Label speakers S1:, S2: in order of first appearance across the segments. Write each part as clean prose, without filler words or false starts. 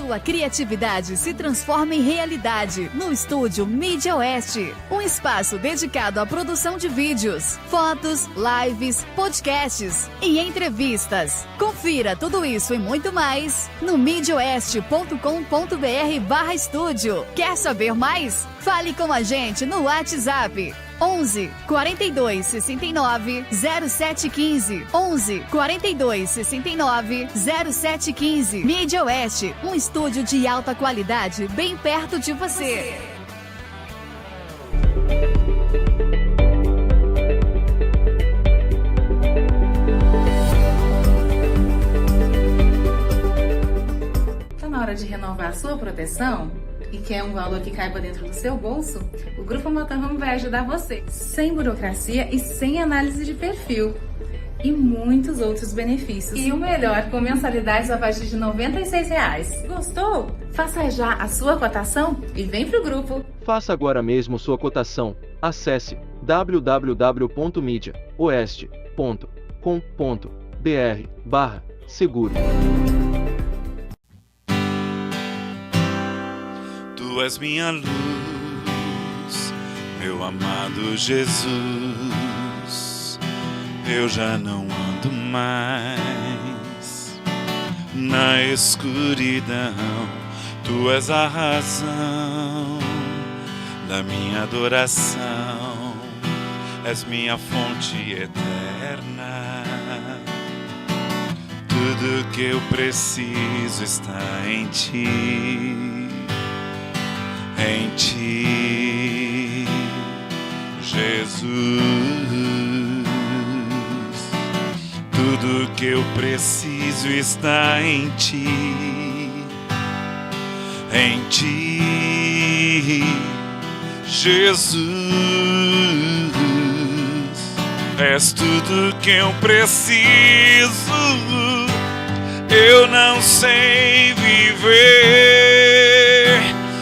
S1: sua criatividade se transforma em realidade no estúdio Mídia Oeste. Um espaço dedicado à produção de vídeos, fotos, lives, podcasts e entrevistas. Confira tudo isso e muito mais no midioeste.com.br/estúdio. Quer saber mais? Fale com a gente no WhatsApp 11 42 69 0715. 11 42 69 0715. Mídia Oeste, um estúdio de alta qualidade bem perto de você.
S2: Tá na hora de renovar a sua proteção? E quer um valor que caiba dentro do seu bolso? O Grupo Motorhome vai ajudar você, sem burocracia e sem análise de perfil. E muitos outros benefícios. E o melhor, com mensalidades a partir de R$ 96. Gostou? Faça já a sua cotação e vem pro grupo.
S3: Faça agora mesmo sua cotação. Acesse www.media.oeste.com.br/seguro.
S4: Tu és minha luz, meu amado Jesus. Eu já não ando mais na escuridão. Tu és a razão da minha adoração. És minha fonte eterna. Tudo que eu preciso está em ti. Em ti, Jesus, tudo que eu preciso está em ti, Jesus, és tudo que eu preciso. Eu não sei viver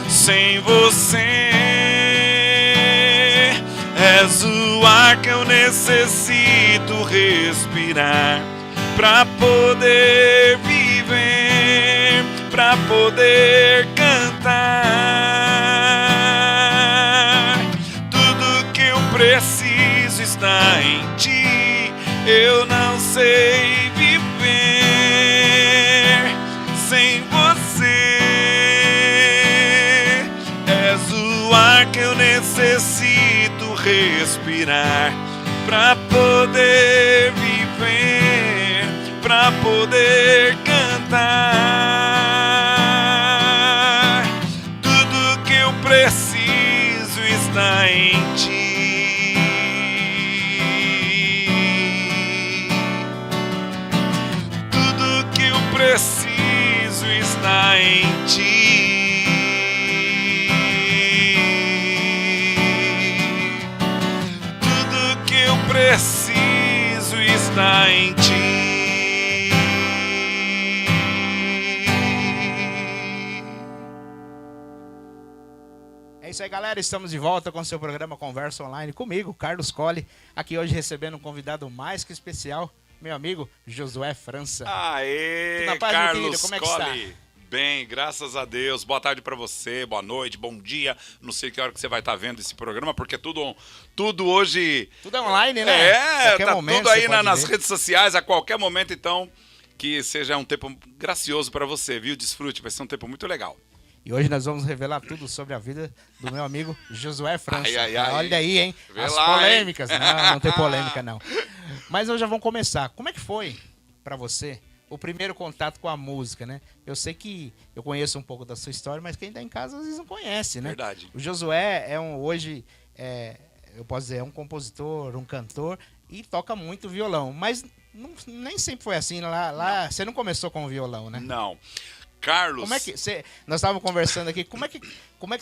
S4: sem você. És o ar que eu necessito respirar pra poder viver, pra poder cantar. Tudo que eu preciso está em ti. Eu não sei viver sem você. O ar que eu necessito respirar pra poder viver, pra poder cantar. Tudo que eu preciso está em ti. Tudo que eu preciso está em ti. Preciso estar em ti.
S5: É isso aí, galera. Estamos de volta com o seu programa Conversa Online comigo, Carlos Colli. Aqui hoje recebendo um convidado mais que especial, meu amigo Josué França.
S4: Aê,
S5: na paz,
S4: Carlos
S5: meu querido, como é que
S4: Colli.
S5: está?
S4: Bem, graças a Deus. Boa tarde pra você, boa noite, bom dia. Não sei que hora que você vai estar vendo esse programa, porque tudo hoje...
S5: Tudo é online, né?
S4: Qualquer tá momento, tudo aí nas redes sociais, a qualquer momento, então, que seja um tempo gracioso pra você, viu? Desfrute, vai ser um tempo muito legal.
S5: E hoje nós vamos revelar tudo sobre a vida do meu amigo Josué França.
S4: Ai.
S5: Olha aí, hein? As
S4: lá,
S5: polêmicas. Hein? Não tem polêmica, não. Mas hoje já vamos começar. Como é que foi pra você o primeiro contato com a música, né? Eu sei que eu conheço um pouco da sua história, mas quem tá em casa às vezes não conhece, né?
S4: Verdade.
S5: O Josué hoje, eu posso dizer, é um compositor, um cantor e toca muito violão. Mas nem sempre foi assim. Lá você não começou com o violão, né?
S4: Não. Carlos...
S5: Como é que nós estávamos conversando aqui, como é que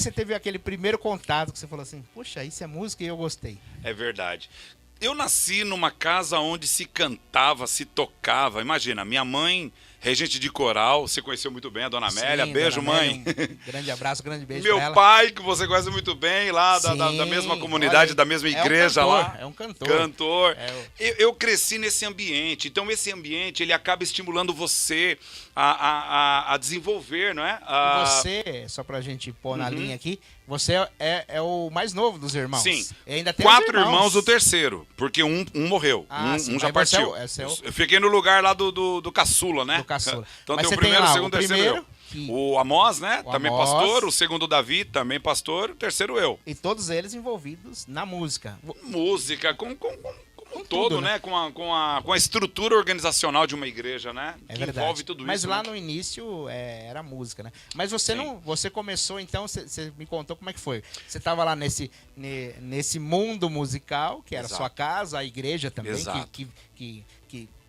S5: você teve aquele primeiro contato que você falou assim, puxa, isso é música e eu gostei?
S4: É verdade. Eu nasci numa casa onde se cantava, se tocava. Imagina, minha mãe, regente de coral, você conheceu muito bem a Dona Amélia.
S5: Sim,
S4: Beijo,
S5: Dona
S4: mãe.
S5: Amélia, grande abraço, grande beijo
S4: Meu
S5: pra ela.
S4: pai, que você conhece muito bem, lá da
S5: Sim,
S4: mesma comunidade,
S5: olha,
S4: da mesma
S5: é um
S4: igreja
S5: cantor,
S4: lá.
S5: é um cantor.
S4: Cantor.
S5: É
S4: Eu cresci nesse ambiente. Então, esse ambiente, ele acaba estimulando você a desenvolver, não é?
S5: E você, só pra gente pôr na linha aqui, você é o mais novo dos irmãos.
S4: Sim.
S5: E ainda tem os
S4: 4 irmãos, o terceiro, porque um morreu,
S5: sim,
S4: um já
S5: mas
S4: partiu.
S5: eu
S4: Eu fiquei no lugar lá do caçula, né?
S5: Do caçula.
S4: Então
S5: Mas
S4: tem o
S5: você
S4: primeiro,
S5: tem lá
S4: o segundo, o terceiro
S5: primeiro,
S4: eu.
S5: que-
S4: O Amós, né?
S5: O
S4: Também
S5: Amós.
S4: pastor. O segundo, o Davi, também pastor. O terceiro, eu.
S5: E todos eles envolvidos na música.
S4: Música, como um todo,
S5: tudo,
S4: né? Com a estrutura organizacional de uma igreja, né?
S5: É
S4: que
S5: verdade.
S4: envolve tudo
S5: Mas
S4: isso.
S5: lá
S4: né?
S5: no início era música, né? Mas você
S4: Sim.
S5: não, você começou então, você me contou como é que foi. Você estava lá nesse mundo musical, que era
S4: Exato.
S5: sua casa, a igreja também,
S4: Exato.
S5: que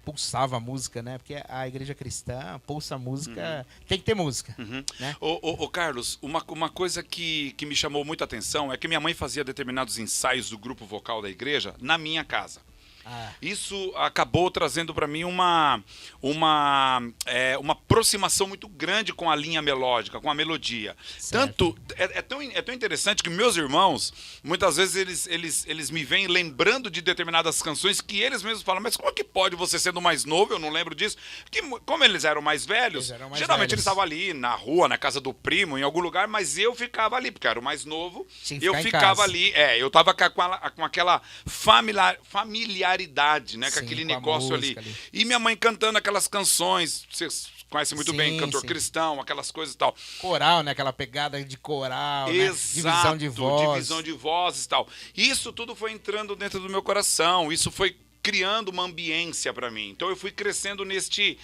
S5: pulsava a música, né? Porque a igreja cristã pulsa a música, tem que ter música, né?
S4: Ô, Carlos, uma coisa que me chamou muita atenção é que minha mãe fazia determinados ensaios do grupo vocal da igreja na minha casa.
S5: Ah,
S4: Isso acabou trazendo para mim uma aproximação muito grande com a linha melódica, com a melodia.
S5: Certo.
S4: Tanto é tão interessante que meus irmãos, muitas vezes eles me vêm lembrando de determinadas canções que eles mesmos falam, mas como é que pode você sendo mais novo? Eu não lembro disso. Porque como eles eram mais velhos, geralmente eles estavam ali na rua, na casa do primo, em algum lugar, mas eu ficava ali, porque eu era o mais novo.
S5: Tinha que
S4: Eu
S5: ficar em
S4: ficava
S5: casa.
S4: ali, eu tava com aquela familiaridade, né, com
S5: Sim,
S4: aquele
S5: com a
S4: negócio ali.
S5: música ali.
S4: E minha mãe cantando aquelas canções, vocês conhecem muito bem,
S5: Sim,
S4: cantor
S5: sim.
S4: cristão, aquelas coisas e tal.
S5: coral, né? Aquela pegada de coral, né?
S4: Exato,
S5: Divisão de voz.
S4: divisão de vozes e tal. Isso tudo foi entrando dentro do meu coração, isso foi criando uma ambiência para mim. Então eu fui crescendo neste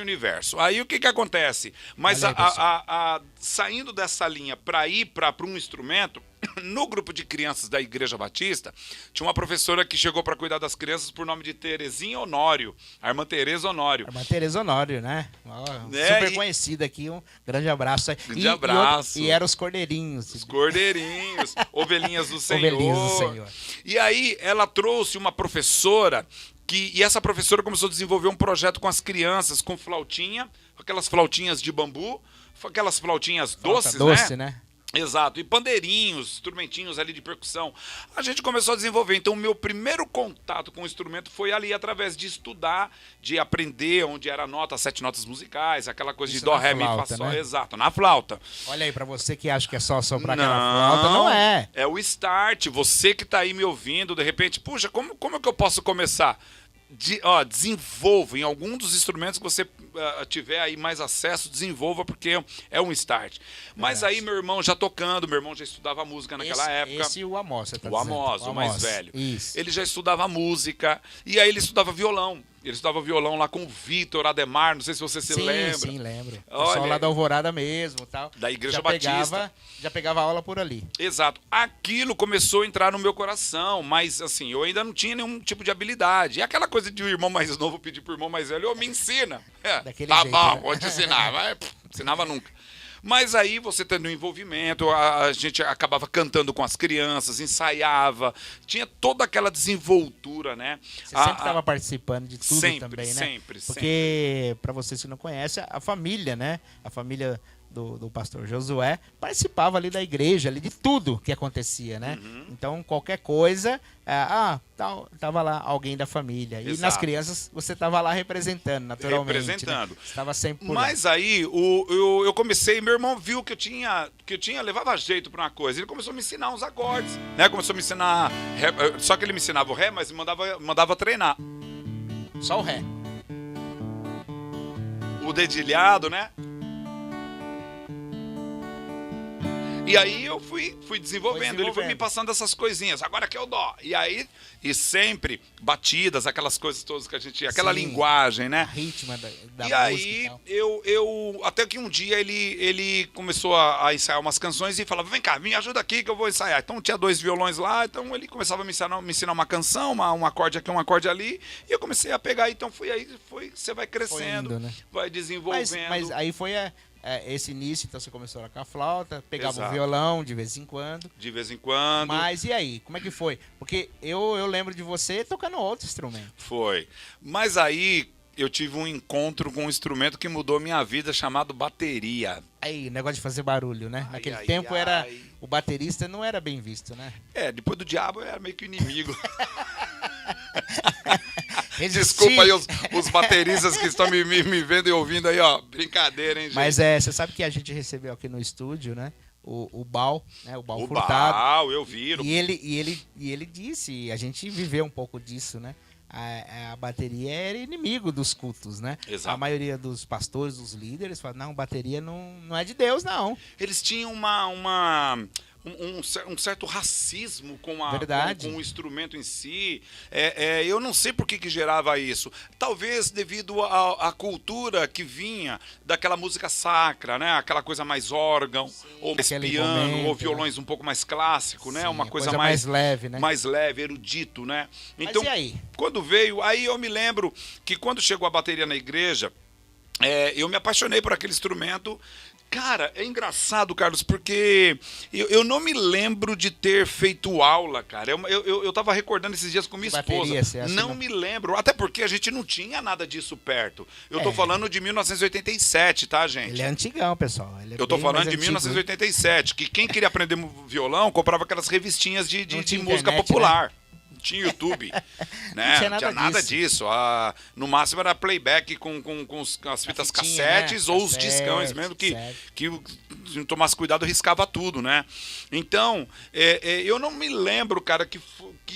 S4: universo. Aí o que acontece? Mas
S5: Olha aí, pessoal.
S4: saindo dessa linha para ir para um instrumento, no grupo de crianças da Igreja Batista, tinha uma professora que chegou para cuidar das crianças por nome de Terezinha Honório, a irmã Tereza Honório.
S5: A irmã Tereza Honório, né? Ó,
S4: É,
S5: super
S4: e-
S5: conhecida aqui, um grande abraço aí.
S4: Grande abraço.
S5: E eram os cordeirinhos.
S4: Os cordeirinhos, ovelhinhas do Senhor.
S5: Ovelhinhas do Senhor.
S4: E aí ela trouxe uma professora e essa professora começou a desenvolver um projeto com as crianças, com flautinha, aquelas flautinhas de bambu, aquelas flautinhas doces,
S5: Doce, né?
S4: Exato, e pandeirinhos, instrumentinhos ali de percussão. A gente começou a desenvolver. Então, o meu primeiro contato com o instrumento foi ali através de estudar, de aprender onde era a nota, 7 notas musicais, aquela coisa
S5: Isso
S4: de dó,
S5: na
S4: ré, mi, fá,
S5: flauta,
S4: sol.
S5: né?
S4: Exato, na flauta.
S5: Olha aí, pra você que acha que é só soprar aquela flauta, não é.
S4: É o start. Você que tá aí me ouvindo, de repente, puxa, como é que eu posso começar? Desenvolva em algum dos instrumentos que você tiver aí mais acesso, desenvolva, porque é um start. Mas aí meu irmão já tocando, meu irmão já estudava música naquela época.
S5: Esse e o Amós, você tá
S4: O Amós,
S5: dizendo.
S4: o mais velho.
S5: Isso.
S4: Ele já estudava música, e aí ele estudava violão. Ele estudava violão lá com o Vitor Ademar, não sei se você se lembra.
S5: Sim, lembro.
S4: Olha
S5: Pessoal lá
S4: aí.
S5: da Alvorada mesmo, tal.
S4: Da Igreja
S5: já
S4: Batista.
S5: Já pegava aula por ali.
S4: Exato. Aquilo começou a entrar no meu coração, mas assim, eu ainda não tinha nenhum tipo de habilidade. E aquela coisa de o irmão mais novo pedir pro irmão mais velho, me ensina.
S5: Daquele
S4: Tá
S5: jeito,
S4: bom,
S5: né?
S4: vou te ensinar. Mas, ensinava nunca. Mas aí você tendo um envolvimento, a gente acabava cantando com as crianças, ensaiava, tinha toda aquela desenvoltura, né?
S5: Você sempre estava participando de tudo
S4: sempre,
S5: também, né?
S4: sempre.
S5: Porque, para vocês que não conhecem, a família, né? A família do pastor Josué participava ali da igreja, ali de tudo que acontecia, né?
S4: Uhum.
S5: Então, qualquer coisa, tava lá alguém da família. E
S4: Exato.
S5: nas crianças, você tava lá representando, naturalmente.
S4: Representando.
S5: Né? Estava sempre por lá.
S4: Mas aí eu comecei, meu irmão viu que eu tinha levava jeito pra uma coisa. Ele começou a me ensinar uns acordes, né? Começou a me ensinar ré, só que ele me ensinava o ré, mas me mandava treinar.
S5: Só o ré.
S4: O dedilhado, né? E aí eu fui desenvolvendo. Ele foi me passando essas coisinhas. Agora que é o dó. E aí, e sempre batidas, aquelas coisas todas que a gente... Aquela
S5: Sim.
S4: linguagem, né?
S5: A ritmo da
S4: E
S5: música
S4: aí,
S5: e tal.
S4: eu até que um dia ele começou a ensaiar umas canções e falava, vem cá, me ajuda aqui que eu vou ensaiar. Então tinha 2 violões lá, então ele começava a me ensinar uma canção, um acorde aqui, um acorde ali, e eu comecei a pegar, então você vai crescendo,
S5: Foi indo, né?
S4: vai desenvolvendo.
S5: Mas aí foi esse início, então você começou lá com a flauta, pegava
S4: Exato.
S5: o violão de vez em quando.
S4: De vez em quando.
S5: Mas e aí, como é que foi? Porque eu lembro de você tocando outro instrumento.
S4: Foi. Mas aí eu tive um encontro com um instrumento que mudou minha vida, chamado bateria.
S5: Aí, negócio de fazer barulho, né?
S4: Ai,
S5: Naquele
S4: ai,
S5: tempo
S4: ai.
S5: o baterista não era bem visto, né?
S4: Depois do diabo eu era meio que inimigo.
S5: Resistir.
S4: Desculpa aí os bateristas que estão me vendo e ouvindo aí, ó. Brincadeira, hein, gente?
S5: Mas você sabe que a gente recebeu aqui no estúdio, né? O Bal, né? O Bal
S4: o
S5: Furtado.
S4: Bal, eu vi.
S5: E ele disse, a gente viveu um pouco disso, né? A bateria era inimigo dos cultos, né?
S4: Exato.
S5: A maioria dos pastores, dos líderes, falam, não, bateria não é de Deus, não.
S4: Eles tinham um certo racismo com o instrumento em si. Eu não sei por que gerava isso. Talvez devido à cultura que vinha daquela música sacra, né? Aquela coisa mais órgão, ou mais piano,
S5: momento,
S4: ou violões um pouco mais clássico, né?
S5: Sim,
S4: Uma coisa
S5: mais leve, né?
S4: Mais leve, erudito, né? Então,
S5: mas e aí?
S4: Quando veio, aí eu me lembro que quando chegou a bateria na igreja, eu me apaixonei por aquele instrumento. Cara, é engraçado, Carlos, porque eu não me lembro de ter feito aula, cara. Eu tava recordando esses dias com minha esposa. Não me lembro, até porque a gente não tinha nada disso perto. Eu tô falando de 1987, tá, gente?
S5: Ele é antigão, pessoal.
S4: Eu tô falando de 1987, que quem queria aprender violão comprava aquelas revistinhas de música popular. Né? Tinha YouTube, né? Não tinha nada disso. No máximo era playback com as fitas cassetes, né? Ou os discões mesmo, que se não tomasse cuidado riscava tudo, né? Então, eu não me lembro, cara, que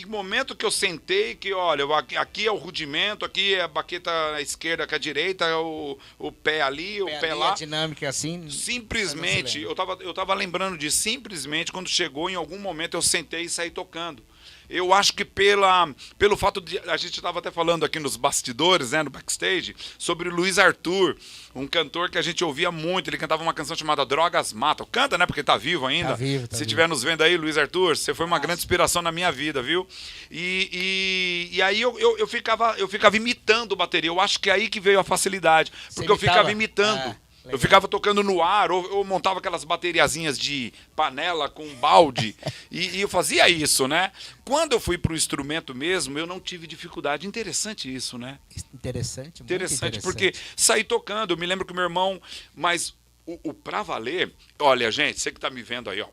S4: momento que eu sentei, que olha, aqui é o rudimento, aqui é a baqueta à esquerda com a direita, o pé ali, o pé lá.
S5: A dinâmica assim.
S4: Simplesmente, eu tava lembrando disso, simplesmente quando chegou em algum momento eu sentei e saí tocando. Eu acho que pelo fato de... A gente estava até falando aqui nos bastidores, né, no backstage, sobre o Luiz Arthur, um cantor que a gente ouvia muito. Ele cantava uma canção chamada Drogas Matam. Canta, né, porque tá vivo ainda.
S5: Tá vivo,
S4: Se estiver nos vendo aí, Luiz Arthur, você foi uma grande inspiração na minha vida, viu? E aí eu ficava imitando bateria. Eu acho que é aí que veio a facilidade. Porque eu ficava imitando. Eu ficava tocando no ar, ou montava aquelas bateriazinhas de panela com balde, e eu fazia isso, né? Quando eu fui pro instrumento mesmo, eu não tive dificuldade. Interessante isso, né?
S5: Interessante,
S4: porque saí tocando. Eu me lembro que o meu irmão, mas o pra valer, olha, gente, você que tá me vendo aí, ó.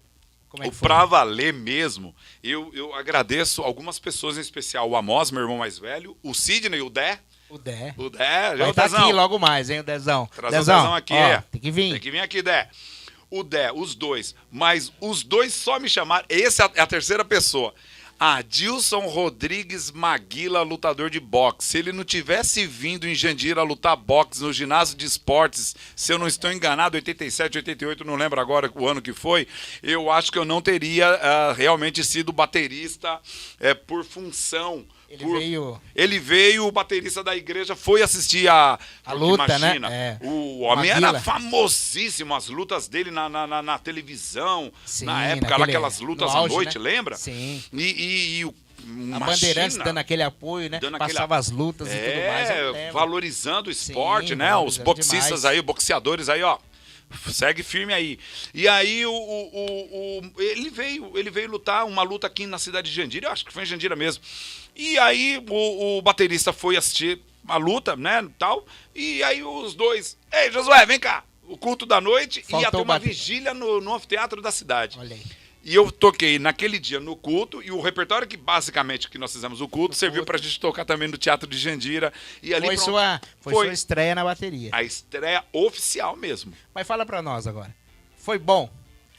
S4: O pra valer mesmo, eu agradeço algumas pessoas em especial, o Amós, meu irmão mais velho, o Sidney, o Dé.
S5: O Dé.
S4: Vai
S5: estar aqui logo mais, hein, o Dezão.
S4: Traz o Dezão aqui,
S5: ó, tem que vir.
S4: Tem que vir aqui, Dé. O Dé, os dois. Mas os dois só me chamaram. Essa é a terceira pessoa. Adilson Rodrigues Maguila, lutador de boxe. Se ele não tivesse vindo em Jandira lutar boxe no ginásio de esportes, se eu não estou enganado, 87, 88, não lembro agora o ano que foi, eu acho que eu não teria realmente sido baterista por função. Ele veio, o baterista da igreja foi assistir a
S5: luta,
S4: imagina,
S5: né?
S4: O homem era famosíssimo, as lutas dele na televisão,
S5: sim,
S4: na época, lá, aquelas lutas à noite, né? Lembra?
S5: Sim.
S4: A
S5: Bandeirantes dando aquele apoio, né? Passava as lutas e tudo mais.
S4: Valorizando o esporte, né? Os boxistas aí, boxeadores aí, ó. Segue firme aí. E aí ele veio lutar uma luta aqui na cidade de Jandira, eu acho que foi em Jandira mesmo. E aí o baterista foi assistir a luta, né, tal. E aí os dois, ei, Josué, vem cá. O culto da noite ia ter uma vigília no anfiteatro da cidade.
S5: Olha aí.
S4: E eu toquei naquele dia no culto, e o repertório que basicamente que nós fizemos o culto serviu pra gente tocar também no Teatro de Jandira. E ali
S5: foi sua estreia na bateria.
S4: A estreia oficial mesmo.
S5: Mas fala pra nós agora. Foi bom?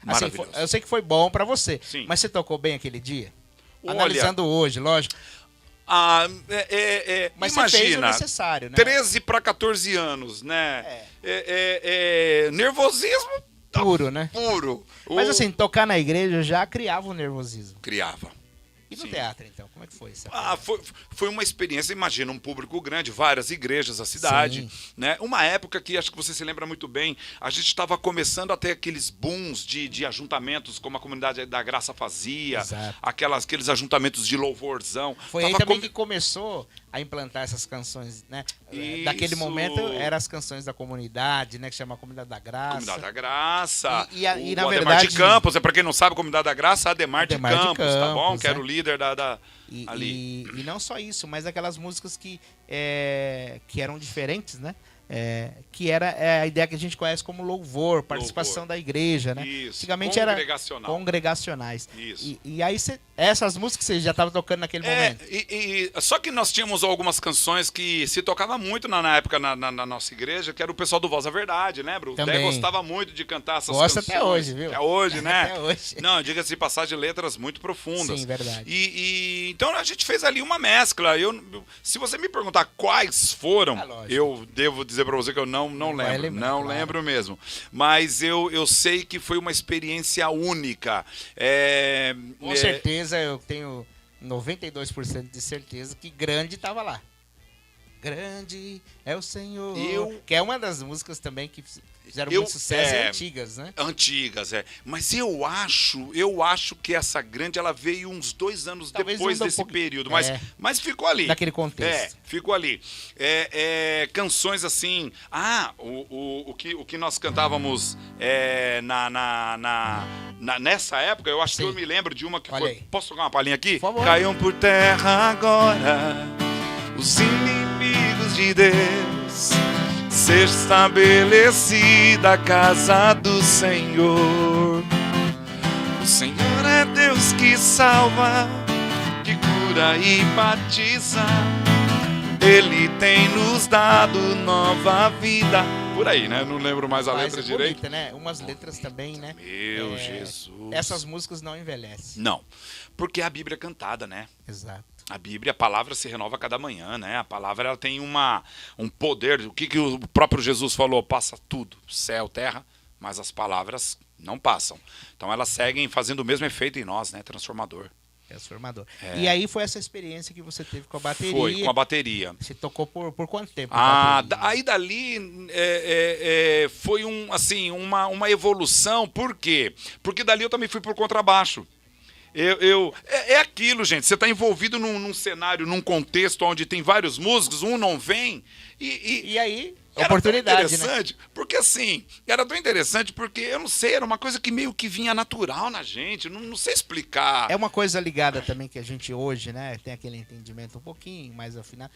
S5: Assim, eu sei que foi bom pra você.
S4: Sim.
S5: Mas você tocou bem aquele dia?
S4: Olha,
S5: analisando hoje, lógico. Mas
S4: imagina,
S5: você fez o necessário, né?
S4: 13 para 14 anos, né? Nervosismo
S5: puro, né?
S4: Puro.
S5: Mas assim, tocar na igreja já criava um nervosismo.
S4: Criava.
S5: E no teatro, então? Como é que foi isso?
S4: Foi uma experiência, imagina, um público grande, várias igrejas, a cidade, né? Uma época que, acho que você se lembra muito bem, a gente estava começando a ter aqueles booms de ajuntamentos, como a Comunidade da Graça fazia, aqueles ajuntamentos de louvorzão.
S5: Foi aí também que começou a implantar essas canções, né?
S4: Isso.
S5: Daquele momento eram as canções da comunidade, né? Que chama Comunidade da Graça.
S4: Comunidade da Graça.
S5: E na
S4: Ademar
S5: verdade...
S4: de Campos, pra quem não sabe, Comunidade da Graça, Ademar de Campos, tá bom? Que era o líder ali.
S5: E não só isso, mas aquelas músicas que eram diferentes, né? Que era a ideia que a gente conhece como louvor, participação da igreja, né?
S4: Isso.
S5: Antigamente era congregacionais.
S4: Isso.
S5: E aí essas músicas você já estava tocando naquele momento.
S4: Só que nós tínhamos algumas canções que se tocava muito na época na nossa igreja, que era o pessoal do Voz da Verdade, né, Bru?
S5: Também.
S4: Até gostava muito de cantar essas
S5: Gosta
S4: canções.
S5: até hoje, viu?
S4: Até hoje, né?
S5: Até hoje.
S4: Não, diga-se de passagem, letras muito profundas.
S5: Sim, verdade.
S4: Então a gente fez ali uma mescla. Se você me perguntar quais foram, eu devo dizer pra você que eu não lembro. Não lembro mesmo. Mas eu sei que foi uma experiência única.
S5: Com certeza, eu tenho 92% de certeza que Grande estava lá. Grande é o Senhor. Que é uma das músicas também que fizeram muito sucesso antigas, né?
S4: Antigas, Mas eu acho que essa Grande, ela veio uns 2 anos
S5: Talvez
S4: depois desse período. Mas ficou ali.
S5: Naquele contexto.
S4: Ficou ali. Canções assim... o que nós cantávamos nessa época, eu acho que eu me lembro de uma que foi...
S5: Aí.
S4: Posso tocar uma palhinha aqui?
S5: Por favor.
S4: Caiam por terra agora os inimigos de Deus, ser estabelecida a casa do Senhor. O Senhor é Deus que salva, que cura e batiza. Ele tem nos dado nova vida. Por aí, né? Não lembro mais a letra direito.
S5: Bonita, né? Umas letras também, né?
S4: Meu Jesus.
S5: Essas músicas não envelhecem.
S4: Não, porque a Bíblia é cantada, né?
S5: Exato.
S4: A Bíblia, a palavra se renova a cada manhã, né? A palavra, ela tem um poder. O que o próprio Jesus falou? Passa tudo, céu, terra, mas as palavras não passam. Então elas seguem fazendo o mesmo efeito em nós, né? Transformador.
S5: E aí foi essa experiência que você teve com a bateria.
S4: Foi, com a bateria.
S5: Você tocou por quanto tempo?
S4: Aí dali foi uma evolução. Por quê? Porque dali eu também fui pro contrabaixo. É aquilo, gente. Você está envolvido num cenário, num contexto onde tem vários músicos, um não vem.
S5: E aí,
S4: era
S5: oportunidade,
S4: tão interessante, né? Porque assim, era tão interessante porque, eu não sei, era uma coisa que meio que vinha natural na gente, não sei explicar.
S5: É uma coisa ligada também que a gente hoje, né, tem aquele entendimento um pouquinho mais afinado.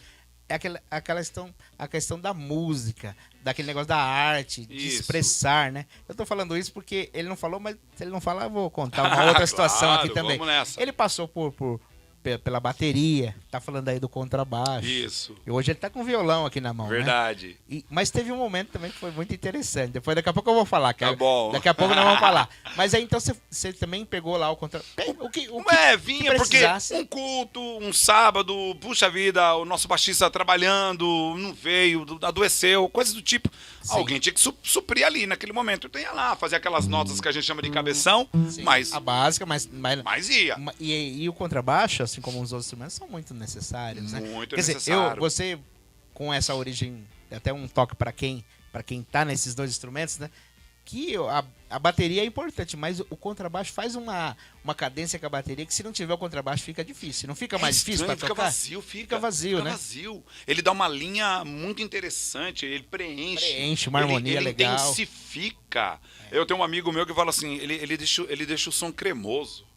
S5: É a questão da música, daquele negócio da arte, de expressar, né? Eu tô falando isso porque ele não falou, mas se ele não falar, eu vou contar uma outra situação aqui também.
S4: Vamos nessa.
S5: Ele passou pela bateria, tá falando aí do contrabaixo.
S4: Isso.
S5: E hoje ele tá com violão aqui na mão,
S4: verdade.
S5: Né? Mas teve um momento também que foi muito interessante. Daqui a pouco eu vou falar.
S4: Tá bom.
S5: Daqui a pouco nós vamos falar. Mas aí então você também pegou lá o contrabaixo.
S4: Vinha porque um culto, um sábado, puxa vida, o nosso baixista trabalhando, não veio, adoeceu, coisas do tipo. Sim. Alguém tinha que suprir ali naquele momento. Eu ia lá, fazer aquelas notas que a gente chama de cabeção, mas...
S5: A básica, mas
S4: ia.
S5: E o contrabaixo, assim como os outros instrumentos, são muito necessários, né?
S4: Muito
S5: Quer
S4: necessário.
S5: dizer, você, com essa origem, até um toque para quem tá nesses dois instrumentos, né? Que a bateria é importante, mas o contrabaixo faz uma cadência com a bateria que se não tiver o contrabaixo fica difícil. Não fica mais difícil para tocar?
S4: Fica
S5: vazio, né?
S4: Vazio. Ele dá uma linha muito interessante, ele preenche
S5: uma harmonia legal.
S4: Ele intensifica. Eu tenho um amigo meu que fala assim, ele deixa o som cremoso.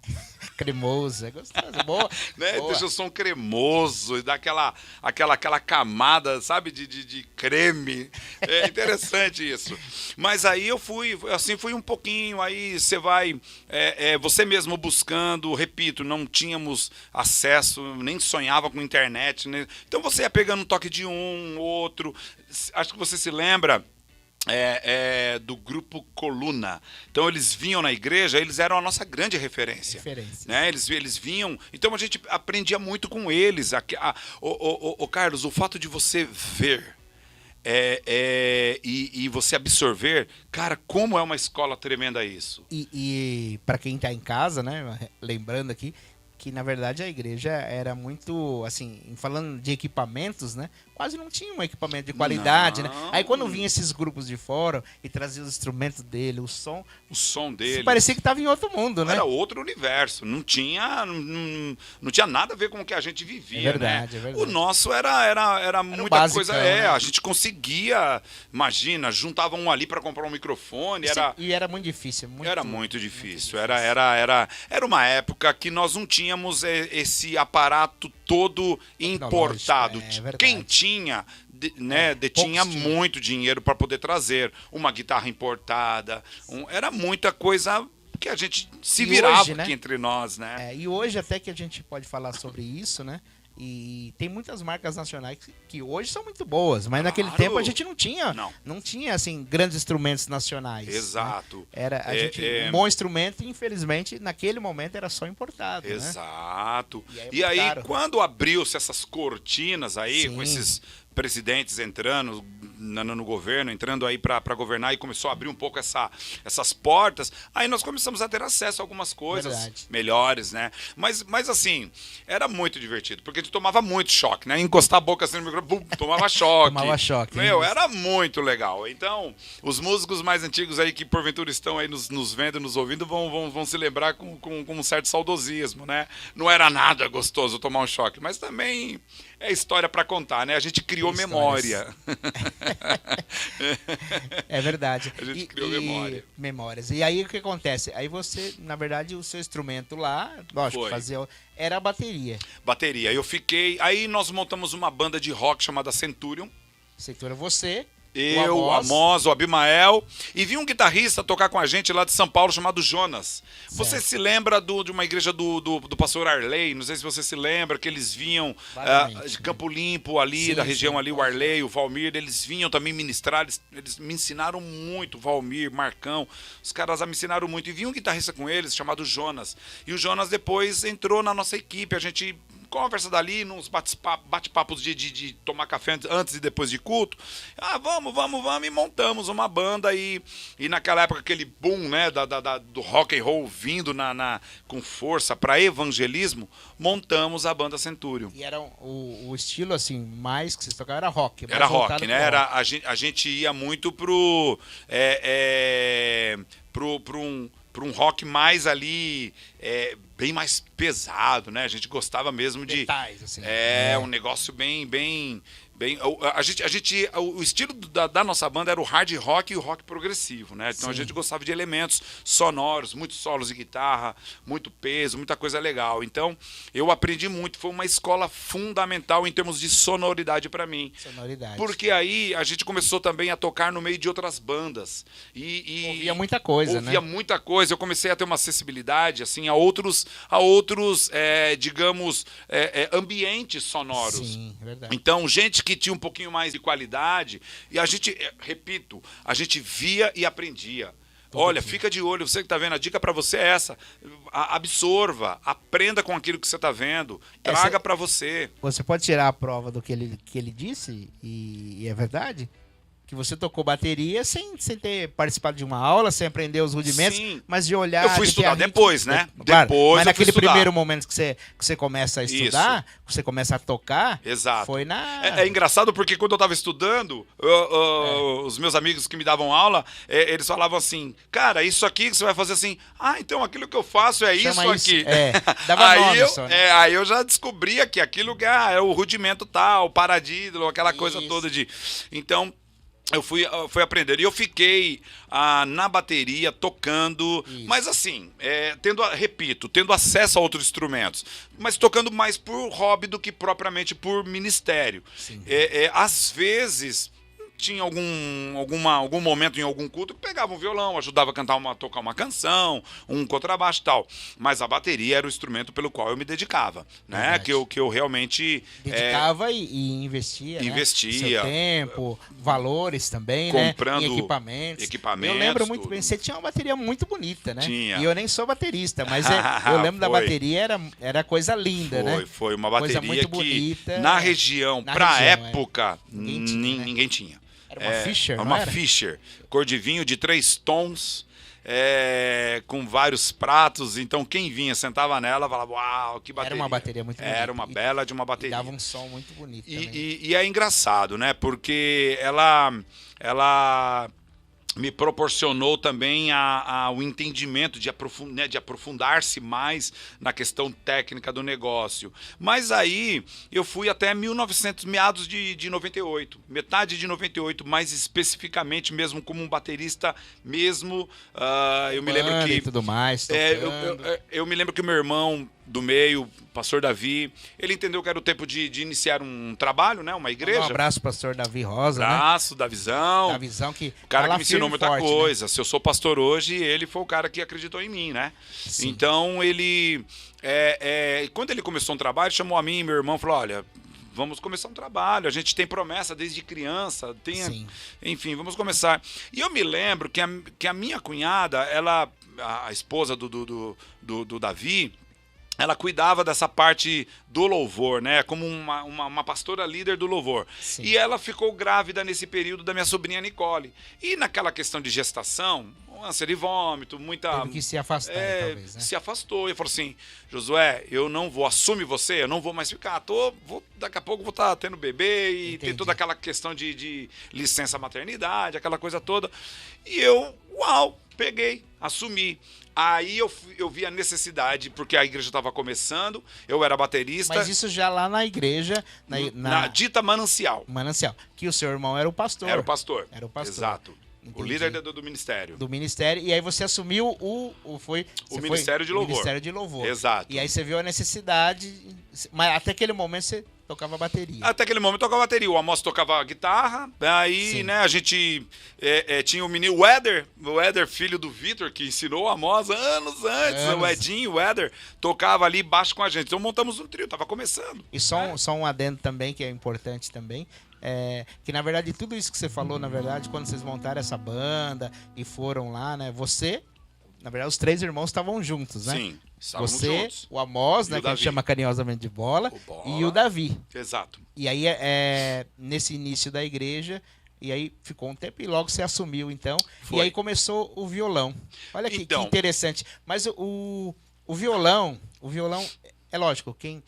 S5: Cremoso, é gostoso, boa.
S4: Né? Deixa o som cremoso e dá aquela camada, sabe, de creme. É interessante isso. Mas aí eu fui um pouquinho, aí você vai, você mesmo buscando, repito, não tínhamos acesso, nem sonhava com internet, né? Então você ia pegando um toque de um, outro. Acho que você se lembra... do grupo Coluna. Então eles vinham na igreja, eles eram a nossa grande referência. Né? Eles vinham, então a gente aprendia muito com eles. Carlos, o fato de você ver e você absorver, cara, como é uma escola tremenda isso.
S5: E para quem tá em casa, né, lembrando aqui, que na verdade a igreja era muito, assim, falando de equipamentos, né? Quase não tinha um equipamento de qualidade, né? Aí quando vinha esses grupos de fora e traziam os instrumentos dele, o som
S4: dele,
S5: parecia que estava em outro mundo, né?
S4: Era outro universo, não tinha nada a ver com o que a gente vivia,
S5: É verdade,
S4: né?
S5: é verdade.
S4: O nosso era muita
S5: basicão,
S4: coisa,
S5: né?
S4: a gente conseguia, imagina, juntava um ali para comprar um microfone,
S5: E era muito difícil.
S4: Era muito difícil. Era uma época que nós não tínhamos esse aparato todo importado.
S5: verdade.
S4: Quem tinha, detinha
S5: poucos tinham.
S4: muito dinheiro para poder trazer uma guitarra importada. Era muita coisa que a gente se
S5: E
S4: virava
S5: hoje, né?
S4: aqui entre nós, né?
S5: E hoje até que a gente pode falar sobre isso, né? E tem muitas marcas nacionais que hoje são muito boas, mas naquele
S4: Claro.
S5: tempo a gente não tinha,
S4: Não.
S5: tinha assim grandes instrumentos nacionais.
S4: Exato.
S5: Né? Era um bom instrumento, e infelizmente naquele momento era só importado. Né?
S4: Exato.
S5: E
S4: E aí,
S5: caro.
S4: quando abriu-se essas cortinas aí,
S5: Sim.
S4: com esses presidentes entrando no governo, entrando aí para governar, e começou a abrir um pouco essas portas, aí nós começamos a ter acesso a algumas coisas
S5: Verdade.
S4: melhores, né? Mas assim, era muito divertido, porque a gente tomava muito choque, né? Encostar a boca assim no microfone, tomava choque.
S5: Tomava choque.
S4: Meu, era muito legal. Então, os músicos mais antigos aí que porventura estão aí nos vendo, nos ouvindo, vão se lembrar com um certo saudosismo, né? Não era nada gostoso tomar um choque, mas também é história para contar, né? A gente criou memória.
S5: É verdade.
S4: A gente criou memória.
S5: Memórias. E aí o que acontece? Aí você, na verdade, o seu instrumento lá, lógico, era a bateria.
S4: Bateria. Aí nós montamos uma banda de rock chamada Centurion.
S5: Centurion, você,
S4: Eu, o Amos, o Abimael, e vi um guitarrista tocar com a gente lá de São Paulo chamado Jonas. Você se lembra de uma igreja do pastor Arley? Não sei se você se lembra, que eles vinham de Campo Limpo ali,
S5: Sim,
S4: da região
S5: sim,
S4: ali, o Arley, o Valmir, eles vinham também ministrar, eles me ensinaram muito, Valmir, Marcão, os caras me ensinaram muito. E vi um guitarrista com eles chamado Jonas. E o Jonas depois entrou na nossa equipe, a gente conversa dali, nos bate-papos de tomar café antes e depois de culto. Vamos, e montamos uma banda. E naquela época, aquele boom, né, do rock and roll vindo com força para evangelismo, montamos a banda Centurion.
S5: E era o estilo, assim, mais que vocês tocavam era rock.
S4: Era rock, né? A gente ia muito pro um rock mais ali, bem mais pesado, né? A gente gostava mesmo de...
S5: Detalhes, assim.
S4: Um negócio bem... O estilo da nossa banda era o hard rock e o rock progressivo, né? Então a gente gostava de elementos sonoros, muitos solos de guitarra, muito peso, muita coisa legal. Então eu aprendi muito, foi uma escola fundamental em termos de sonoridade para mim.
S5: Sonoridade.
S4: Porque aí a gente começou também a tocar no meio de outras bandas.
S5: Ouvia muita coisa, né?
S4: Ouvia muita coisa. Eu comecei a ter uma acessibilidade assim, a outros digamos, ambientes sonoros.
S5: Sim, é verdade.
S4: Então, gente que tinha um pouquinho mais de qualidade, e a gente, repito, a gente via e aprendia. Olha, fica de olho, você que está vendo, a dica para você é essa: absorva, aprenda com aquilo que você está vendo, traga para você.
S5: Você pode tirar a prova do que ele disse, e é verdade? Que você tocou bateria sem ter participado de uma aula, sem aprender os rudimentos,
S4: Sim.
S5: mas de olhar...
S4: Eu fui estudar depois, né?
S5: Claro,
S4: Depois
S5: mas
S4: eu
S5: naquele
S4: fui estudar.
S5: primeiro momento que você começa a estudar, você começa a tocar,
S4: Exato.
S5: foi na...
S4: É engraçado porque quando eu estava estudando, os meus amigos que me davam aula, eles falavam assim: cara, isso aqui que você vai fazer assim, então aquilo que eu faço é
S5: Chama
S4: isso aqui.
S5: Dava
S4: aí,
S5: nome
S4: eu,
S5: só, né?
S4: aí eu já descobria que aquilo é o rudimento tal, o paradídolo, aquela coisa
S5: Isso.
S4: toda de... Então... Eu fui aprender. E eu fiquei na bateria, tocando.
S5: Isso.
S4: Mas assim, tendo acesso a outros instrumentos. Mas tocando mais por hobby do que propriamente por ministério.
S5: Sim.
S4: Às vezes... tinha algum momento em algum culto que pegava um violão, ajudava a tocar uma canção, um contrabaixo e tal. Mas a bateria era o instrumento pelo qual eu me dedicava, né? Que eu realmente...
S5: Dedicava e investia, né?
S4: Investia.
S5: Seu tempo, valores também,
S4: Comprando
S5: né? Em equipamentos.
S4: equipamentos,
S5: Eu lembro muito
S4: tudo.
S5: bem, você tinha uma bateria muito bonita, né?
S4: Tinha.
S5: E eu nem sou baterista, mas eu lembro da
S4: Foi.
S5: bateria, era coisa linda, né?
S4: Foi uma
S5: Coisa
S4: bateria
S5: muito
S4: que
S5: bonita.
S4: na região,
S5: Na
S4: pra
S5: região,
S4: época,
S5: Ninguém tinha, né?
S4: ninguém tinha.
S5: Era uma Fischer, não
S4: uma
S5: era?
S4: Fischer, cor de vinho de 3 tons, com vários pratos. Então quem vinha, sentava nela, falava, uau, que bateria.
S5: Era uma bateria muito bonita.
S4: Era uma bela de uma bateria.
S5: Dava um som muito bonito também.
S4: E é engraçado, né? Porque ela me proporcionou também o entendimento de aprofundar-se mais na questão técnica do negócio. Mas aí eu fui até meados de 98, metade de 98, mais especificamente mesmo como um baterista mesmo. Eu me lembro que...
S5: E tudo mais,
S4: eu me lembro que o meu irmão do meio, pastor Davi, ele entendeu que era o tempo de iniciar um trabalho, né? Uma igreja.
S5: Um abraço, pastor Davi Rosa,
S4: abraço, da visão.
S5: Da visão que...
S4: O cara que me ensinou muita
S5: forte,
S4: coisa.
S5: Né?
S4: Se eu sou pastor hoje, ele foi o cara que acreditou em mim, né?
S5: Sim.
S4: Então, ele... quando ele começou um trabalho, chamou a mim e meu irmão e falou, olha... Vamos começar um trabalho, a gente tem promessa desde criança, enfim, vamos começar. E eu me lembro que a minha cunhada, a esposa do Davi, ela cuidava dessa parte do louvor, né? Como uma pastora líder do louvor.
S5: Sim.
S4: E ela ficou grávida nesse período da minha sobrinha Nicole. E naquela questão de gestação, ânsia de vômito, muita...
S5: Teve que se afastar, talvez, né?
S4: Se afastou e falou assim, Josué, eu não vou, assume você, eu não vou mais ficar, daqui a pouco vou estar tendo bebê e
S5: Entendi.
S4: tem toda aquela questão de licença maternidade, aquela coisa toda. E eu, peguei, assumi. Aí eu vi a necessidade, porque a igreja estava começando, eu era baterista.
S5: Mas isso já lá na igreja,
S4: na dita Manancial.
S5: Manancial, que o seu irmão era o pastor.
S4: Era o pastor.
S5: Entendi.
S4: Exato. O líder do ministério.
S5: Do ministério. E aí você assumiu o
S4: Ministério de Louvor.
S5: Ministério de Louvor.
S4: Exato.
S5: E aí você viu a necessidade, mas até aquele momento você tocava bateria.
S4: Até aquele momento eu tocava bateria. O Amos tocava guitarra. Aí,
S5: Sim.
S4: né, a gente tinha o menino o Éder, filho do Vitor, que ensinou o Amos anos antes. O Edinho, o Éder, tocava ali baixo com a gente. Então montamos um trio, tava começando.
S5: E só um adendo também, que é importante também. Que na verdade tudo isso que você falou, na verdade, quando vocês montaram essa banda e foram lá, né? Você, na verdade, os 3 irmãos estavam juntos, né?
S4: Sim, estávamos
S5: você,
S4: juntos.
S5: o Amos,
S4: E
S5: né?
S4: o
S5: Que a gente
S4: Davi.
S5: chama carinhosamente de Bola,
S4: O Bola.
S5: e o Davi.
S4: Exato.
S5: E aí, nesse início da igreja, e aí ficou um tempo e logo você assumiu, então.
S4: Foi.
S5: E aí começou o violão. Olha que
S4: Então.
S5: interessante. Mas o violão, é lógico, quem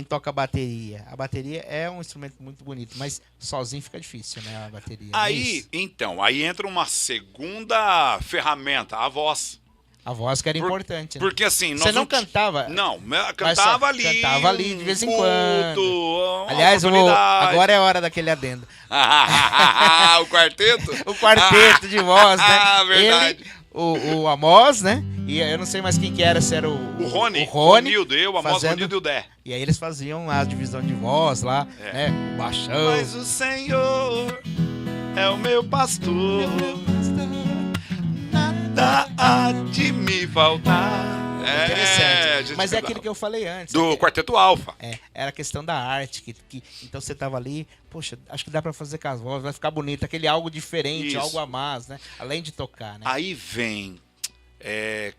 S5: toca bateria. A bateria é um instrumento muito bonito, mas sozinho fica difícil, né, a bateria.
S4: Aí entra uma segunda ferramenta, a voz.
S5: A voz que era importante, né?
S4: Porque assim...
S5: Você não cantava?
S4: Não, cantava ali.
S5: Cantava ali de vez em
S4: culto,
S5: quando. Aliás,
S4: oportunidade.
S5: agora é hora daquele adendo.
S4: O quarteto?
S5: O quarteto de voz, né?
S4: Ah, verdade.
S5: Ele, o Amos, né? E eu não sei mais quem que era, se era o
S4: Rony.
S5: O
S4: Nildo, eu, Amos,
S5: fazendo-
S4: o Nildo e o Dé.
S5: E aí eles faziam a divisão de voz lá, né? O baixão.
S4: Mas o Senhor é o meu pastor, nada há de me faltar.
S5: Interessante. Mas é aquilo que eu falei antes.
S4: do Quarteto Alfa.
S5: Era a questão da arte, então você tava ali, poxa, acho que dá pra fazer com as vozes, vai ficar bonito, aquele algo diferente,
S4: Isso.
S5: algo a mais, né? Além de tocar, né?
S4: Aí vem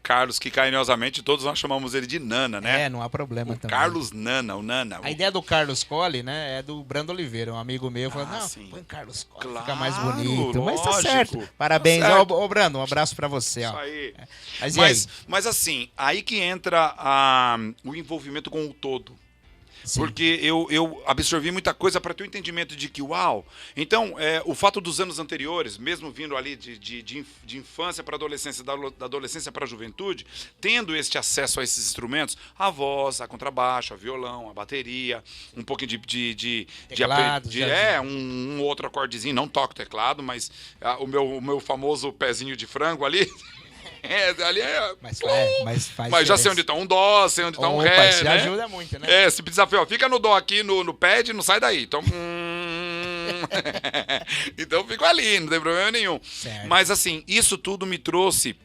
S4: Carlos, que carinhosamente todos nós chamamos ele de Nana, né?
S5: Não há problema
S4: O
S5: também.
S4: Carlos Nana, o Nana.
S5: A ideia do Carlos Colli, né, é do Brando Oliveira, um amigo meu, falou, não,
S4: sim.
S5: põe Carlos Colli,
S4: Claro,
S5: fica mais bonito. Mas tá
S4: lógico.
S5: certo. Parabéns.
S4: Tá certo.
S5: Ô, Brando, um abraço pra você, ó.
S4: Isso aí.
S5: Mas e aí?
S4: Mas assim, aí que entra o envolvimento com o todo.
S5: Sim.
S4: Porque eu absorvi muita coisa para ter o entendimento de que, uau, então o fato dos anos anteriores, mesmo vindo ali de infância para adolescência, da adolescência para a juventude, tendo este acesso a esses instrumentos, a voz, a contrabaixo, a violão, a bateria, um pouquinho
S5: Teclado,
S4: um outro acordezinho, não toco teclado, mas o meu famoso pezinho de frango ali... ali
S5: Mas faz
S4: Mas já
S5: diferença.
S4: sei onde tá um dó, sei onde tá um
S5: Opa,
S4: ré,
S5: isso
S4: né?
S5: ajuda muito, né?
S4: Se precisar, fica no dó aqui no pad, não sai daí. Então, então fico ali, não tem problema nenhum.
S5: Certo.
S4: Mas assim, isso tudo me trouxe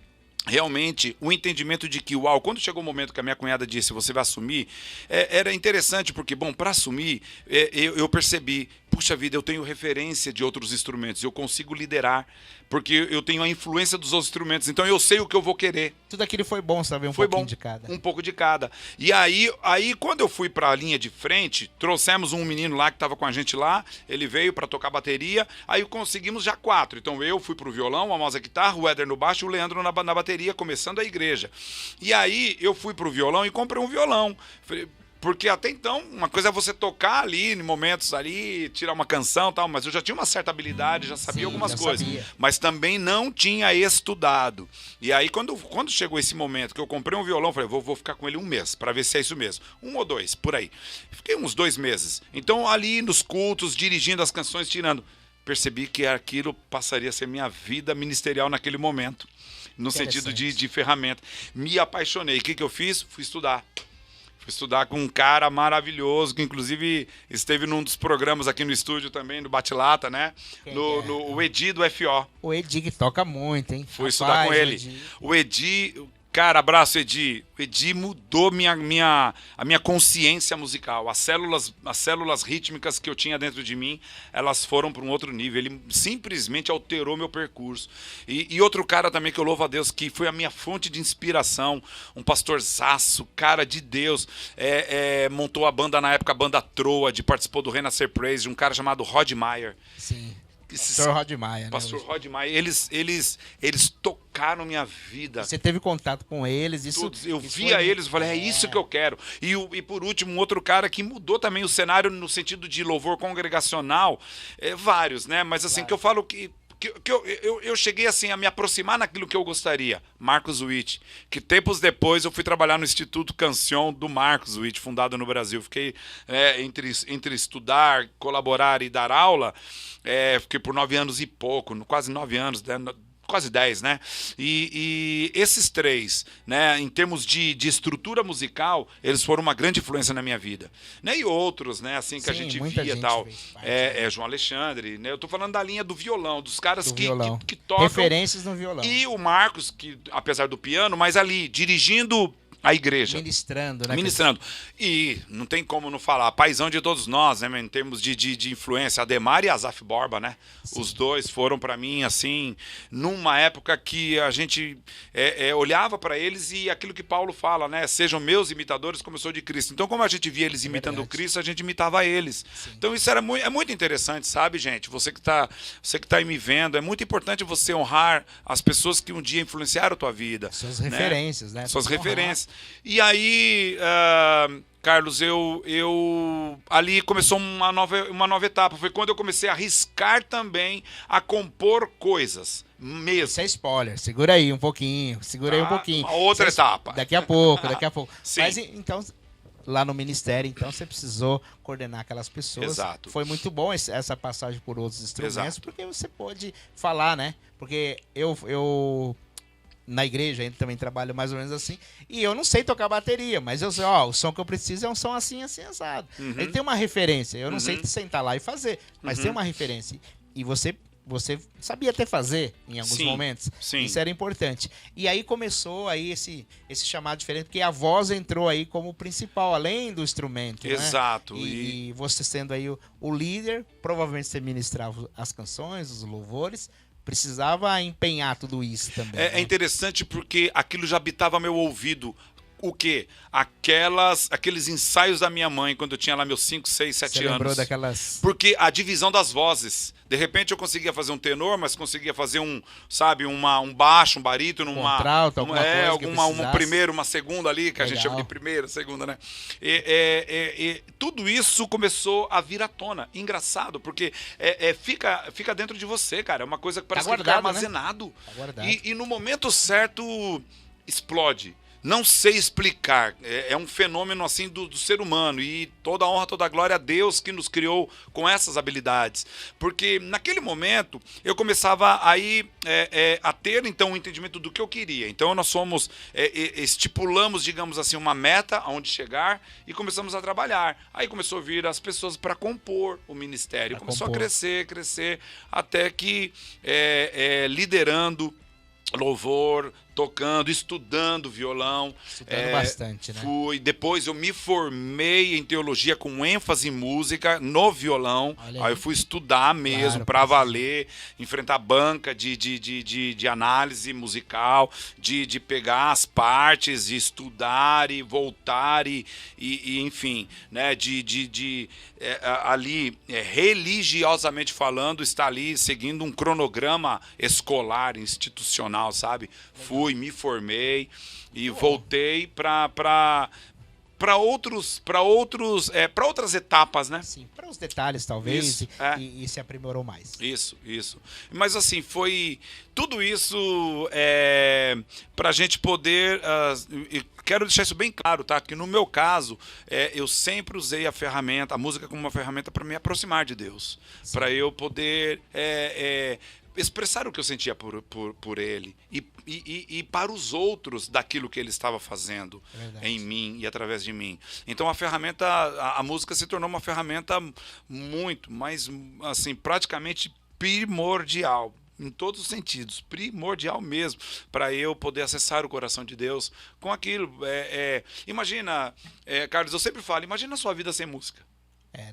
S4: realmente o entendimento de que, uau, quando chegou o momento que a minha cunhada disse, você vai assumir, era interessante, porque, bom, para assumir, eu percebi puxa vida, eu tenho referência de outros instrumentos, eu consigo liderar, porque eu tenho a influência dos outros instrumentos, então eu sei o que eu vou querer.
S5: Tudo aquilo foi bom saber
S4: Foi
S5: pouquinho
S4: bom,
S5: de cada.
S4: um pouco de cada. E aí quando eu fui para a linha de frente, trouxemos um menino lá que estava com a gente lá, ele veio para tocar bateria, aí conseguimos já 4. Então eu fui pro violão, a Moza guitarra, o Éder no baixo e o Leandro na bateria, começando a igreja. E aí eu fui pro violão e comprei um violão. Porque até então, uma coisa é você tocar ali, em momentos ali, tirar uma canção e tal, mas eu já tinha uma certa habilidade, já sabia algumas coisas.
S5: Sabia.
S4: Mas também não tinha estudado. E aí, quando chegou esse momento que eu comprei um violão, eu falei, vou ficar com ele 1 mês, para ver se é isso mesmo. 1 ou 2, por aí. Fiquei uns 2 meses. Então, ali nos cultos, dirigindo as canções, tirando. Percebi que aquilo passaria a ser minha vida ministerial naquele momento. No sentido de ferramenta. Me apaixonei. O que eu fiz? Fui estudar. Fui estudar com um cara maravilhoso, que inclusive esteve num dos programas aqui no estúdio também, no Bate-Lata, né? O Edi do FO.
S5: O Edi que toca muito, hein?
S4: Fui estudar com ele. O Edi, cara, abraço, Edi. O Edi mudou a minha consciência musical. As células rítmicas que eu tinha dentro de mim, elas foram para um outro nível. Ele simplesmente alterou meu percurso. E outro cara também que eu louvo a Deus, que foi a minha fonte de inspiração, um pastorzaço, cara de Deus, montou a banda na época, a banda Troad, participou do Renascer Praise, um cara chamado Rod Meyer.
S5: Sim. Pastor Rod Meyer, né?
S4: Pastor Rod Meyer, eles tocaram minha vida.
S5: Você teve contato com eles?
S4: Eu via eles, eu falei, é isso que eu quero. E por último, um outro cara que mudou também o cenário no sentido de louvor congregacional, vários, né? Mas assim, que eu falo que eu cheguei assim a me aproximar naquilo que eu gostaria. Marcos Witt, que tempos depois eu fui trabalhar no Instituto Cancion do Marcos Witt, fundado no Brasil. Fiquei entre estudar, colaborar e dar aula, fiquei por 9 anos e pouco, quase 9 anos, quase 10, né? E esses 3, né, em termos de estrutura musical, eles foram uma grande influência na minha vida. Né? E outros, né, assim, que a gente via e tal. João Alexandre, né? Eu tô falando da linha do violão, dos caras que tocam.
S5: Referências no violão.
S4: E o Marcos, que apesar do piano, mas ali, dirigindo a igreja.
S5: Ministrando, né?
S4: Ministrando. E não tem como não falar, paizão de todos nós, né, em termos de influência, Ademar e Asaf Borba, né? Sim. Os dois foram para mim, assim, numa época que a gente olhava para eles e aquilo que Paulo fala, né? Sejam meus imitadores como eu sou de Cristo. Então, como a gente via eles imitando Cristo, a gente imitava eles. Sim. Então, isso é muito interessante, sabe, gente? Você que tá aí me vendo, é muito importante você honrar as pessoas que um dia influenciaram a tua vida.
S5: Suas referências, né?
S4: Suas referências. E aí, Carlos, ali começou uma nova etapa. Foi quando eu comecei a arriscar também a compor coisas mesmo.
S5: Isso é spoiler. Segura aí um pouquinho.
S4: Uma outra etapa.
S5: Daqui a pouco.
S4: Sim.
S5: Mas então, lá no ministério, então, você precisou coordenar aquelas pessoas.
S4: Exato.
S5: Foi muito bom essa passagem por outros instrumentos,
S4: Exato.
S5: porque você pode falar, né? Porque eu na igreja ainda também trabalho mais ou menos assim, e eu não sei tocar bateria, mas eu sei, o som que eu preciso é um som assim, assim, assado. Ele tem uma referência, eu não sei sentar lá e fazer, mas tem uma referência. E você sabia até fazer em alguns momentos.
S4: Sim.
S5: Isso era importante. E aí começou aí esse chamado diferente, porque a voz entrou aí como principal, além do instrumento.
S4: Exato.
S5: Né? E você sendo aí o líder, provavelmente você ministrava as canções, os louvores, precisava empenhar tudo isso também.
S4: É interessante porque aquilo já habitava meu ouvido. O quê? Aqueles ensaios da minha mãe, quando eu tinha lá meus 5, 6, 7
S5: Você
S4: anos.
S5: lembrou daquelas...
S4: Porque a divisão das vozes. De repente eu conseguia fazer um tenor, mas conseguia fazer um baixo, um barítono,
S5: contralto, alguma coisa
S4: uma primeira, uma segunda ali, que a gente chama de primeira, segunda, né? Tudo isso começou a vir à tona. Engraçado, porque fica dentro de você, cara. É uma coisa que parece que fica armazenado. Né? Tá guardado. E no momento certo, explode. Não sei explicar, é um fenômeno assim do ser humano, e toda a honra, toda a glória a Deus que nos criou com essas habilidades, porque naquele momento eu começava aí a ter então um entendimento do que eu queria. Então nós estipulamos, digamos assim, uma meta aonde chegar e começamos a trabalhar. Aí começou a vir as pessoas para compor o ministério, começou a crescer, até que liderando louvor, tocando, estudando violão.
S5: Estudando bastante, né?
S4: Depois eu me formei em teologia com ênfase em música no violão. Aí eu fui estudar mesmo, para valer, enfrentar banca de análise musical, de pegar as partes, estudar e voltar e enfim, né? Ali, religiosamente falando, está ali seguindo um cronograma escolar, institucional, sabe? Fui, me formei e voltei para outras etapas, né?
S5: Sim, para os detalhes, talvez,
S4: Isso,
S5: e se aprimorou mais.
S4: Isso. Mas assim, foi tudo isso para a gente poder... quero deixar isso bem claro, tá? Que no meu caso, eu sempre usei a música como uma ferramenta para me aproximar de Deus. Para eu poder... expressar o que eu sentia por ele e para os outros daquilo que ele estava fazendo em mim e através de mim. Então a música se tornou uma ferramenta muito, mas assim, praticamente primordial, em todos os sentidos, primordial mesmo, para eu poder acessar o coração de Deus com aquilo. Imagina, Carlos, eu sempre falo, imagina a sua vida sem música.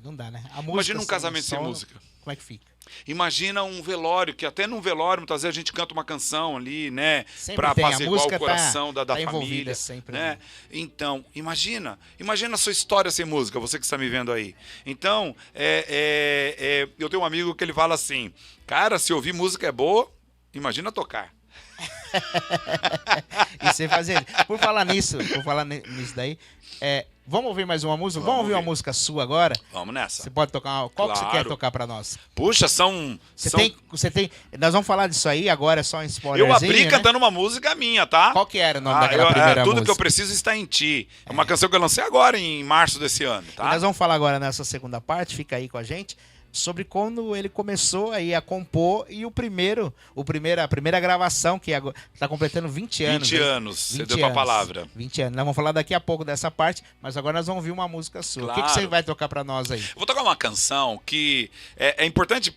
S5: Não dá, né? A música
S4: imagina um casamento sem música.
S5: Como é que fica?
S4: Imagina um velório, que até num velório, muitas vezes a gente canta uma canção ali, né?
S5: Para
S4: apaziguar o coração da família.
S5: Sempre,
S4: né? Então, imagina a sua história sem música, você que está me vendo aí. Então, eu tenho um amigo que ele fala assim, cara, se ouvir música é boa, imagina tocar.
S5: E você fazer. Por falar nisso daí, vamos ouvir mais uma música? Vamos ouvir uma música sua agora?
S4: Vamos nessa.
S5: Você pode tocar qual que você quer tocar pra nós?
S4: Puxa,
S5: Você tem. Nós vamos falar disso aí agora, é só um spoilerzinho.
S4: Eu abri
S5: né?
S4: cantando uma música minha, tá?
S5: Qual que era o nome daquela primeira
S4: Tudo
S5: música?
S4: que eu preciso está em ti. É uma canção que eu lancei agora, em março desse ano, tá?
S5: E nós vamos falar agora nessa segunda parte, fica aí com a gente, sobre quando ele começou aí a compor e a primeira gravação, que está completando 20 anos.
S4: 20 anos, você deu tua palavra.
S5: 20 anos. Nós vamos falar daqui a pouco dessa parte, mas agora nós vamos ouvir uma música sua.
S4: Claro.
S5: O que você vai tocar para nós aí?
S4: Vou tocar uma canção que é importante,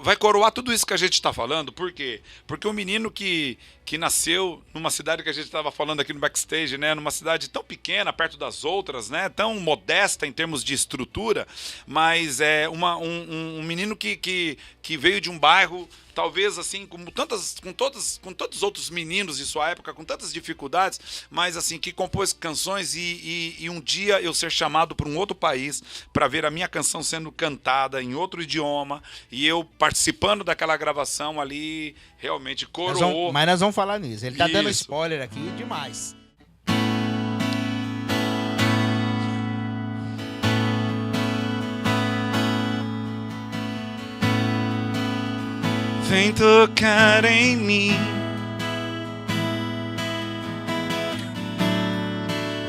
S4: vai coroar tudo isso que a gente está falando. Por quê? Porque um menino que nasceu numa cidade que a gente estava falando aqui no backstage, né? Numa cidade tão pequena, perto das outras, né? Tão modesta em termos de estrutura, mas é um menino que veio de um bairro, talvez assim, com todos os outros meninos de sua época, com tantas dificuldades, mas assim, que compôs canções e um dia eu ser chamado para um outro país para ver a minha canção sendo cantada em outro idioma e eu participando daquela gravação ali, realmente coroou.
S5: Mas nós vamos falar nisso. Ele tá dando
S4: Isso.
S5: spoiler aqui demais.
S4: Vem tocar em mim,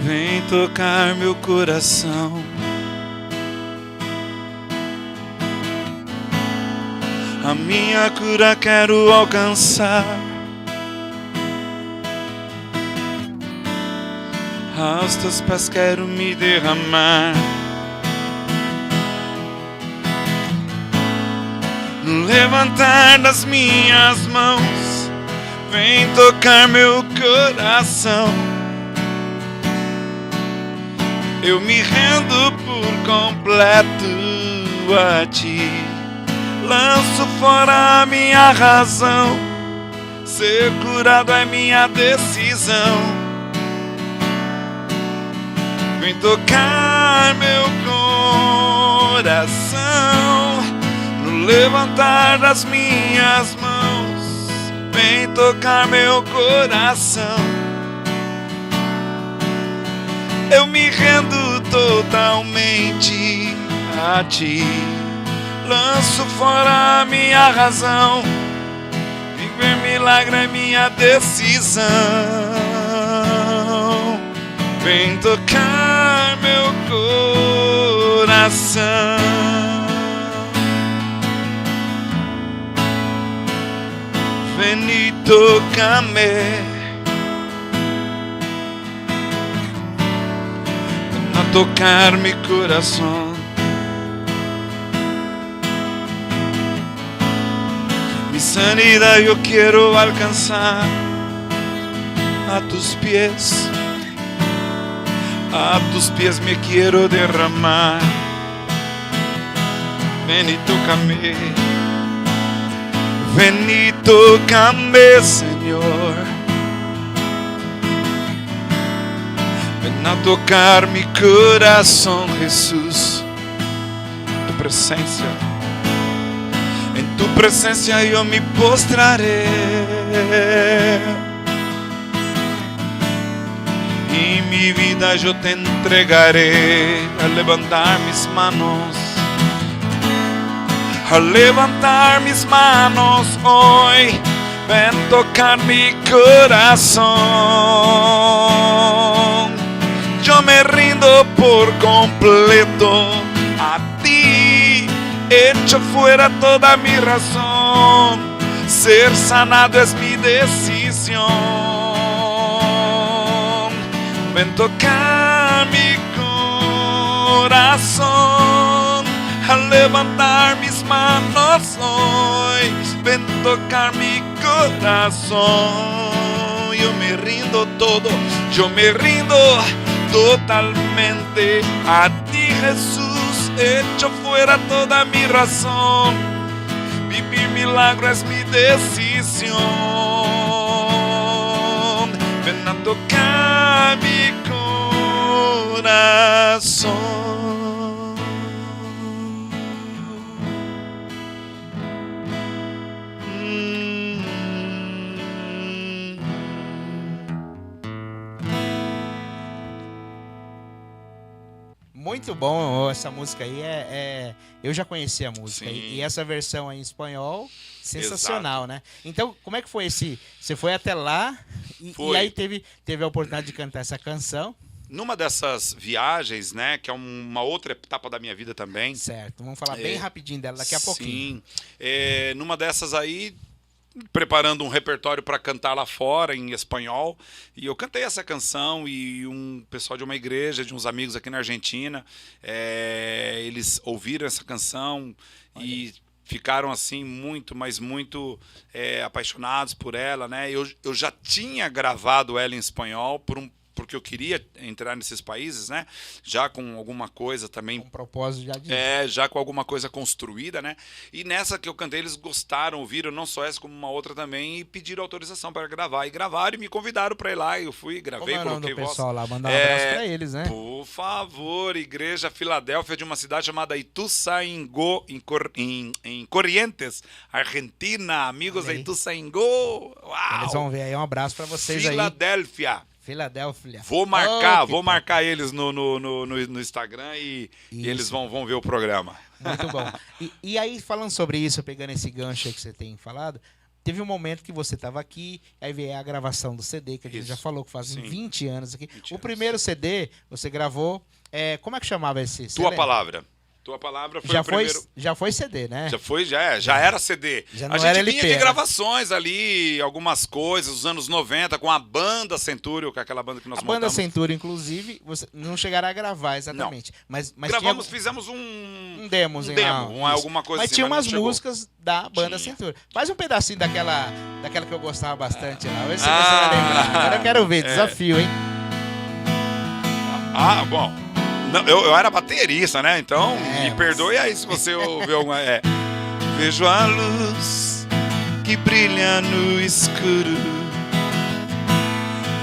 S4: vem tocar meu coração. A minha cura quero alcançar, aos teus pés quero me derramar. No levantar das minhas mãos, vem tocar meu coração. Eu me rendo por completo a ti. Lanço fora a minha razão, ser curado é minha decisão. Vem tocar meu coração, no levantar das minhas mãos, vem tocar meu coração. Eu me rendo totalmente a ti. Lanço fora a minha razão, viver milagre é minha decisão. Vem tocar meu coração. Vem e toca-me, ven a tocar mi corazón. Mi sanidad yo quiero alcanzar, a tus pies me quiero derramar. Ven y tócame, ven y tócame, Señor. Ven a tocar mi corazón, Jesús. Tu presencia, en tu presencia yo me postraré. Y mi vida yo te entregaré. Al levantar mis manos, al levantar mis manos hoy, ven tocar mi corazón. Yo me rindo por completo a ti, echo fuera toda mi razón. Ser sanado es mi decisión. Ven tocar mi corazón, al levantar mis manos hoy, ven tocar mi corazón. Yo me rindo todo, yo me rindo totalmente a ti, Jesús. Echo fuera toda mi razón. Vivir milagro es mi decisión. Ven a tocar mi corazón.
S5: Muito bom essa música aí. Eu já conhecia a música.
S4: Sim.
S5: E essa versão aí em espanhol, sensacional, né? Então, como é que foi esse... Você foi até lá e aí teve a oportunidade de cantar essa canção.
S4: Numa dessas viagens, né, que é uma outra etapa da minha vida também.
S5: Certo, vamos falar bem rapidinho dela daqui a pouquinho.
S4: Sim, numa dessas aí, preparando um repertório para cantar lá fora em espanhol, e eu cantei essa canção e um pessoal de uma igreja, de uns amigos aqui na Argentina, eles ouviram essa canção e ficaram assim muito, mas muito apaixonados por ela, né? Eu já tinha gravado ela em espanhol porque eu queria entrar nesses países, né? Já com alguma coisa também...
S5: Com propósito já de...
S4: já com alguma coisa construída, né? E nessa que eu cantei, eles gostaram, ouviram não só essa, como uma outra também, e pediram autorização para gravar. E gravaram e me convidaram para ir lá. Eu fui, gravei,
S5: como
S4: coloquei voz.
S5: Pessoal lá, mandar um abraço para eles, né?
S4: Por favor, Igreja Filadélfia, de uma cidade chamada Ituzaingó, em Corrientes, Argentina. Amigos da Ituzaingó. Uau!
S5: Eles vão ver aí, um abraço para vocês
S4: Filadélfia.
S5: Filadélfia.
S4: Vou marcar eles no Instagram e eles vão ver o programa.
S5: Muito bom. E aí, falando sobre isso, pegando esse gancho aí que você tem falado, teve um momento que você estava aqui, aí veio a gravação do CD, que a gente já falou que fazem 20 anos aqui. O primeiro CD, você gravou, como é que chamava esse CD?
S4: Tua Palavra. Tua Palavra foi o primeiro...
S5: Já foi CD, né?
S4: Já era CD.
S5: Já não
S4: a gente
S5: era
S4: vinha
S5: LP,
S4: de
S5: né?
S4: gravações ali, algumas coisas, dos anos 90, com a banda Centúrio, que é aquela banda que nós montamos.
S5: A banda Centúrio, inclusive, você não chegaram a gravar exatamente.
S4: Não.
S5: Mas
S4: gravamos,
S5: tinha...
S4: fizemos um
S5: demo,
S4: alguma coisa
S5: mas
S4: assim.
S5: Tinha
S4: mas
S5: umas músicas da banda Centúrio. Faz um pedacinho daquela que eu gostava bastante lá. Vê se você vai lembrar. Agora eu quero ver, desafio, hein?
S4: Bom... Não, eu era baterista, né? Então, me perdoe aí se você ouviu alguma... Vejo a luz que brilha no escuro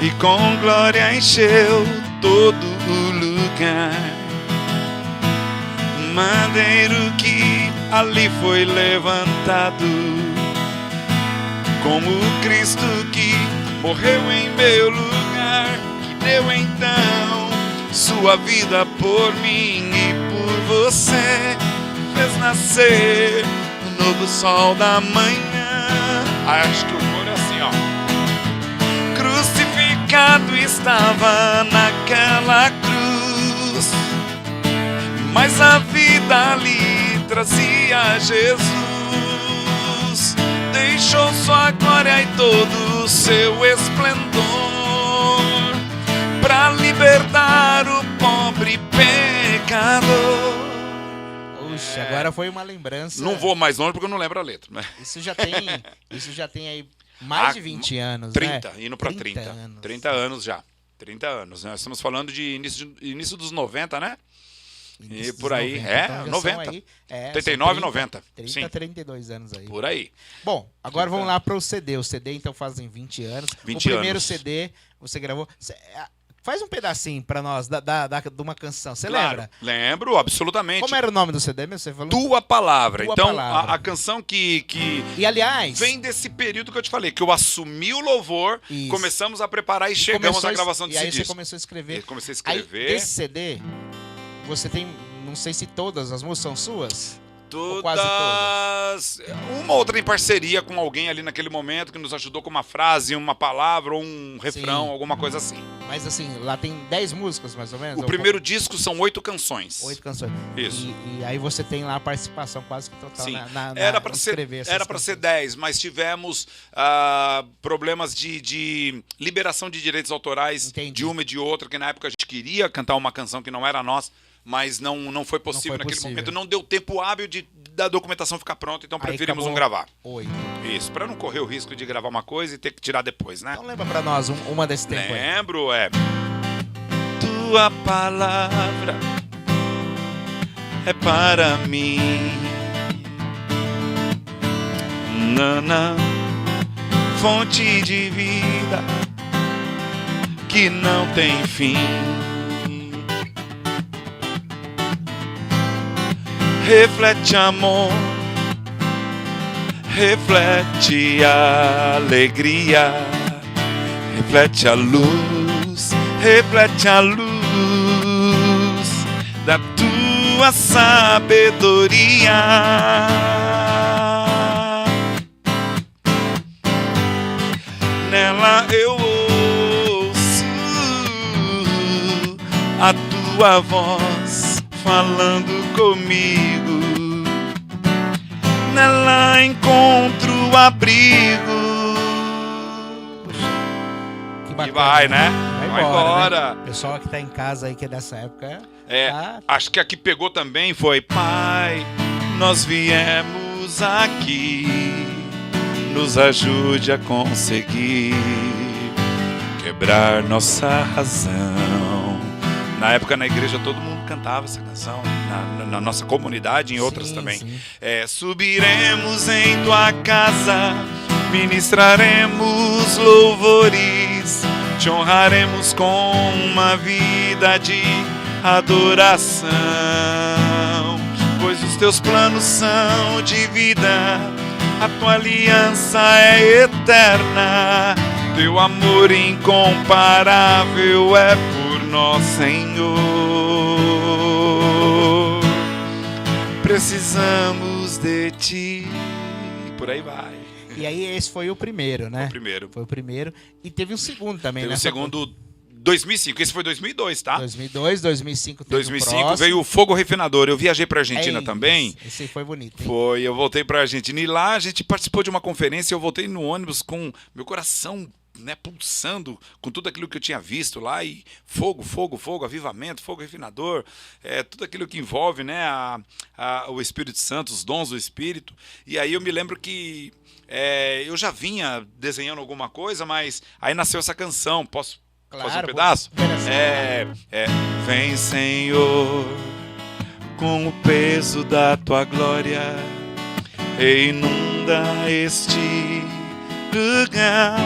S4: e com glória encheu todo o lugar. Madeiro que ali foi levantado como Cristo que morreu em meu lugar, que deu então sua vida por mim e por você, fez nascer o novo sol da manhã. Acho que o coro é assim, ó. Crucificado estava naquela cruz, mas a vida ali trazia Jesus. Deixou sua glória e todo o seu esplendor para libertar o pobre pecador.
S5: Puxa, agora foi uma lembrança.
S4: Não vou mais longe porque eu não lembro a letra, né?
S5: Isso já tem aí Mais de 20 anos,
S4: 30,
S5: né?
S4: indo pra 30.
S5: anos.
S4: 30 anos já. 30 anos. Nós estamos falando de início dos 90, né? E por aí. 90.
S5: Aí,
S4: 89, 90.
S5: 30,
S4: Sim.
S5: 32 anos aí.
S4: Por aí.
S5: Bom, agora vamos lá para o CD. O CD, então, fazem 20 anos.
S4: 20
S5: o primeiro
S4: anos.
S5: CD você gravou. Faz um pedacinho para nós de uma canção. Você
S4: Claro,
S5: lembra?
S4: lembro, absolutamente.
S5: Como era o nome do CD mesmo? Você falou?
S4: Tua Palavra.
S5: Tua
S4: Então,
S5: Palavra.
S4: A canção que
S5: E, aliás...
S4: vem desse período que eu te falei, que eu assumi o louvor,
S5: Isso.
S4: começamos a preparar e chegamos à gravação
S5: E
S4: desse
S5: aí você
S4: disco.
S5: começou a escrever.
S4: Eu comecei a
S5: Aí,
S4: escrever.
S5: desse CD, você tem... Não sei se todas as músicas são suas. Ou quase
S4: Todas. Uma outra em parceria com alguém ali naquele momento que nos ajudou com uma frase, uma palavra, ou um refrão,
S5: Sim.
S4: alguma coisa assim.
S5: Mas assim, lá tem 10 músicas, mais ou menos?
S4: O
S5: Ou
S4: primeiro disco são 8 canções.
S5: 8 canções.
S4: Isso.
S5: E aí você tem lá a participação quase que total
S4: Sim.
S5: na
S4: Era para
S5: escrever essas
S4: era para ser
S5: canções.
S4: 10, mas tivemos problemas de liberação de direitos autorais.
S5: Entendi.
S4: De uma e de outra, que na época a gente queria cantar uma canção que não era nossa, mas não foi possível naquele momento. Não deu tempo hábil da documentação ficar pronta, então
S5: Aí
S4: preferimos
S5: acabou
S4: não gravar.
S5: 8.
S4: Isso, para não correr o risco de gravar uma coisa e ter que tirar depois, né?
S5: Então lembra pra nós uma desse tempo aí.
S4: Lembro, Tua palavra é para mim, Nana, fonte de vida que não tem fim. Reflete amor, reflete alegria, reflete a luz da tua sabedoria. Nela eu ouço a tua voz falando comigo. Nela encontro abrigo.
S5: Que bacana.
S4: E vai, né?
S5: Vai
S4: embora.
S5: Né? Pessoal que tá em casa aí, que é dessa época.
S4: Acho que a que pegou também foi: Pai, nós viemos aqui, nos ajude a conseguir quebrar nossa razão. Na época na igreja todo mundo cantava essa canção, na nossa comunidade e em outras também.
S5: Sim.
S4: Subiremos em tua casa, ministraremos louvores, te honraremos com uma vida de adoração, pois os teus planos são de vida, a tua aliança é eterna, teu amor incomparável é por nosso Senhor. Precisamos de ti. Por aí vai.
S5: E aí esse foi o primeiro, né?
S4: Foi
S5: o primeiro. E teve um segundo também, né?
S4: Teve o segundo 2005. Esse foi 2002, tá?
S5: 2002, 2005 teve
S4: 2005 veio o Fogo Refinador. Eu viajei pra Argentina
S5: Ei,
S4: também.
S5: Esse foi bonito, hein?
S4: Foi, eu voltei pra Argentina. E lá a gente participou de uma conferência. Eu voltei no ônibus com meu coração, né, pulsando com tudo aquilo que eu tinha visto lá, e fogo, avivamento, fogo refinador, tudo aquilo que envolve, né, o Espírito Santo, os dons do Espírito. E aí eu me lembro que eu já vinha desenhando alguma coisa, mas aí nasceu essa canção. Posso fazer um pedaço? Vem, Senhor, com o peso da tua glória, e inunda este lugar.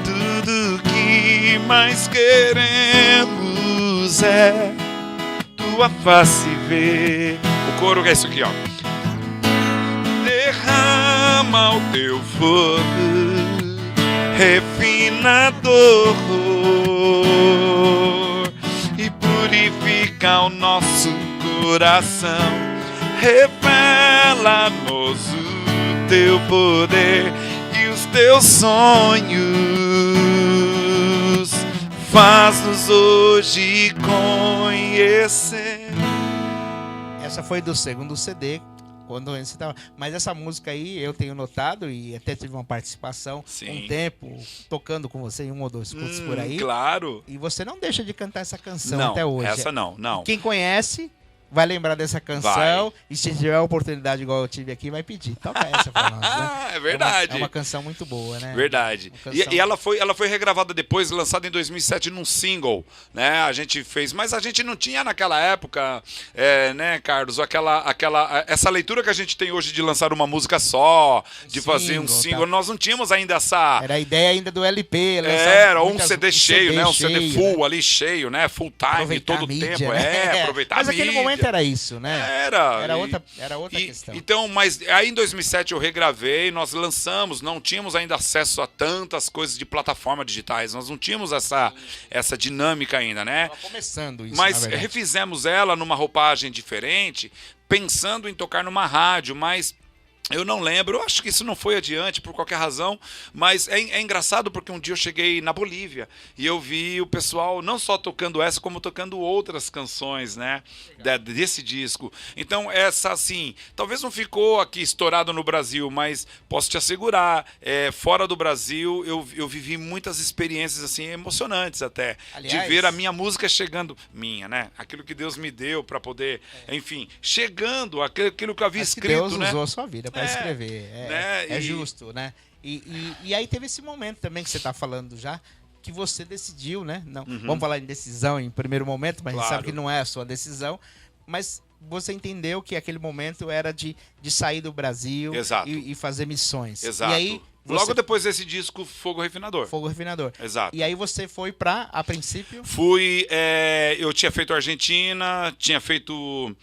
S4: Tudo que mais queremos é tua face ver. O coro é isso aqui, ó. Derrama o teu fogo refinador e purifica o nosso coração. Revela-nos o teu poder e os teus sonhos. Faz-nos hoje conhecer.
S5: Essa foi do segundo CD, quando você tava... Mas essa música aí eu tenho notado, e até tive uma participação um tempo tocando com você em 1 ou 2 cultos por aí.
S4: Claro.
S5: E você não deixa de cantar essa canção
S4: não,
S5: até hoje.
S4: Essa não.
S5: Quem conhece vai lembrar dessa canção e se tiver a oportunidade igual eu tive aqui, vai pedir. Toca essa pra nós, né?
S4: É verdade.
S5: É uma canção muito boa, né?
S4: Verdade.
S5: Canção...
S4: E ela foi regravada depois, lançada em 2007 num single, né? A gente fez, mas a gente não tinha naquela época, né, Carlos, essa leitura que a gente tem hoje de lançar uma música só, de fazer um single, nós não tínhamos ainda essa...
S5: Era a ideia ainda do LP.
S4: Era, ou um CD cheio, né? Um CD full,
S5: né?
S4: Ali cheio, né? Full time, todo o tempo.
S5: Né?
S4: Aproveitar
S5: mas
S4: a mídia.
S5: Mas naquele momento era isso, né?
S4: Era
S5: outra questão.
S4: Então, mas aí em 2007 eu regravei, nós lançamos, não tínhamos ainda acesso a tantas coisas de plataformas digitais, nós não tínhamos essa dinâmica ainda, né?
S5: Tava começando isso,
S4: mas refizemos ela numa roupagem diferente, pensando em tocar numa rádio, mas... Eu não lembro, eu acho que isso não foi adiante por qualquer razão, mas é engraçado porque um dia eu cheguei na Bolívia e eu vi o pessoal não só tocando essa, como tocando outras canções, né, desse disco. Então essa, assim, talvez não ficou aqui estourado no Brasil, mas posso te assegurar, fora do Brasil eu vivi muitas experiências assim emocionantes até, aliás, de ver a minha música chegando, né, aquilo que Deus me deu para poder, enfim, chegando, aquilo que eu havia escrito,
S5: Deus
S4: né?
S5: usou a sua vida para escrever, é justo, né? E aí teve esse momento também que você está falando já, que você decidiu, né? Não, vamos falar em decisão em primeiro momento, mas a gente sabe que não é a sua decisão, mas você entendeu que aquele momento era de sair do Brasil e fazer missões.
S4: Exato.
S5: E aí,
S4: logo depois desse disco, Fogo Refinador.
S5: Fogo Refinador.
S4: Exato.
S5: E aí você foi a princípio?
S4: Eu tinha feito Argentina, tinha feito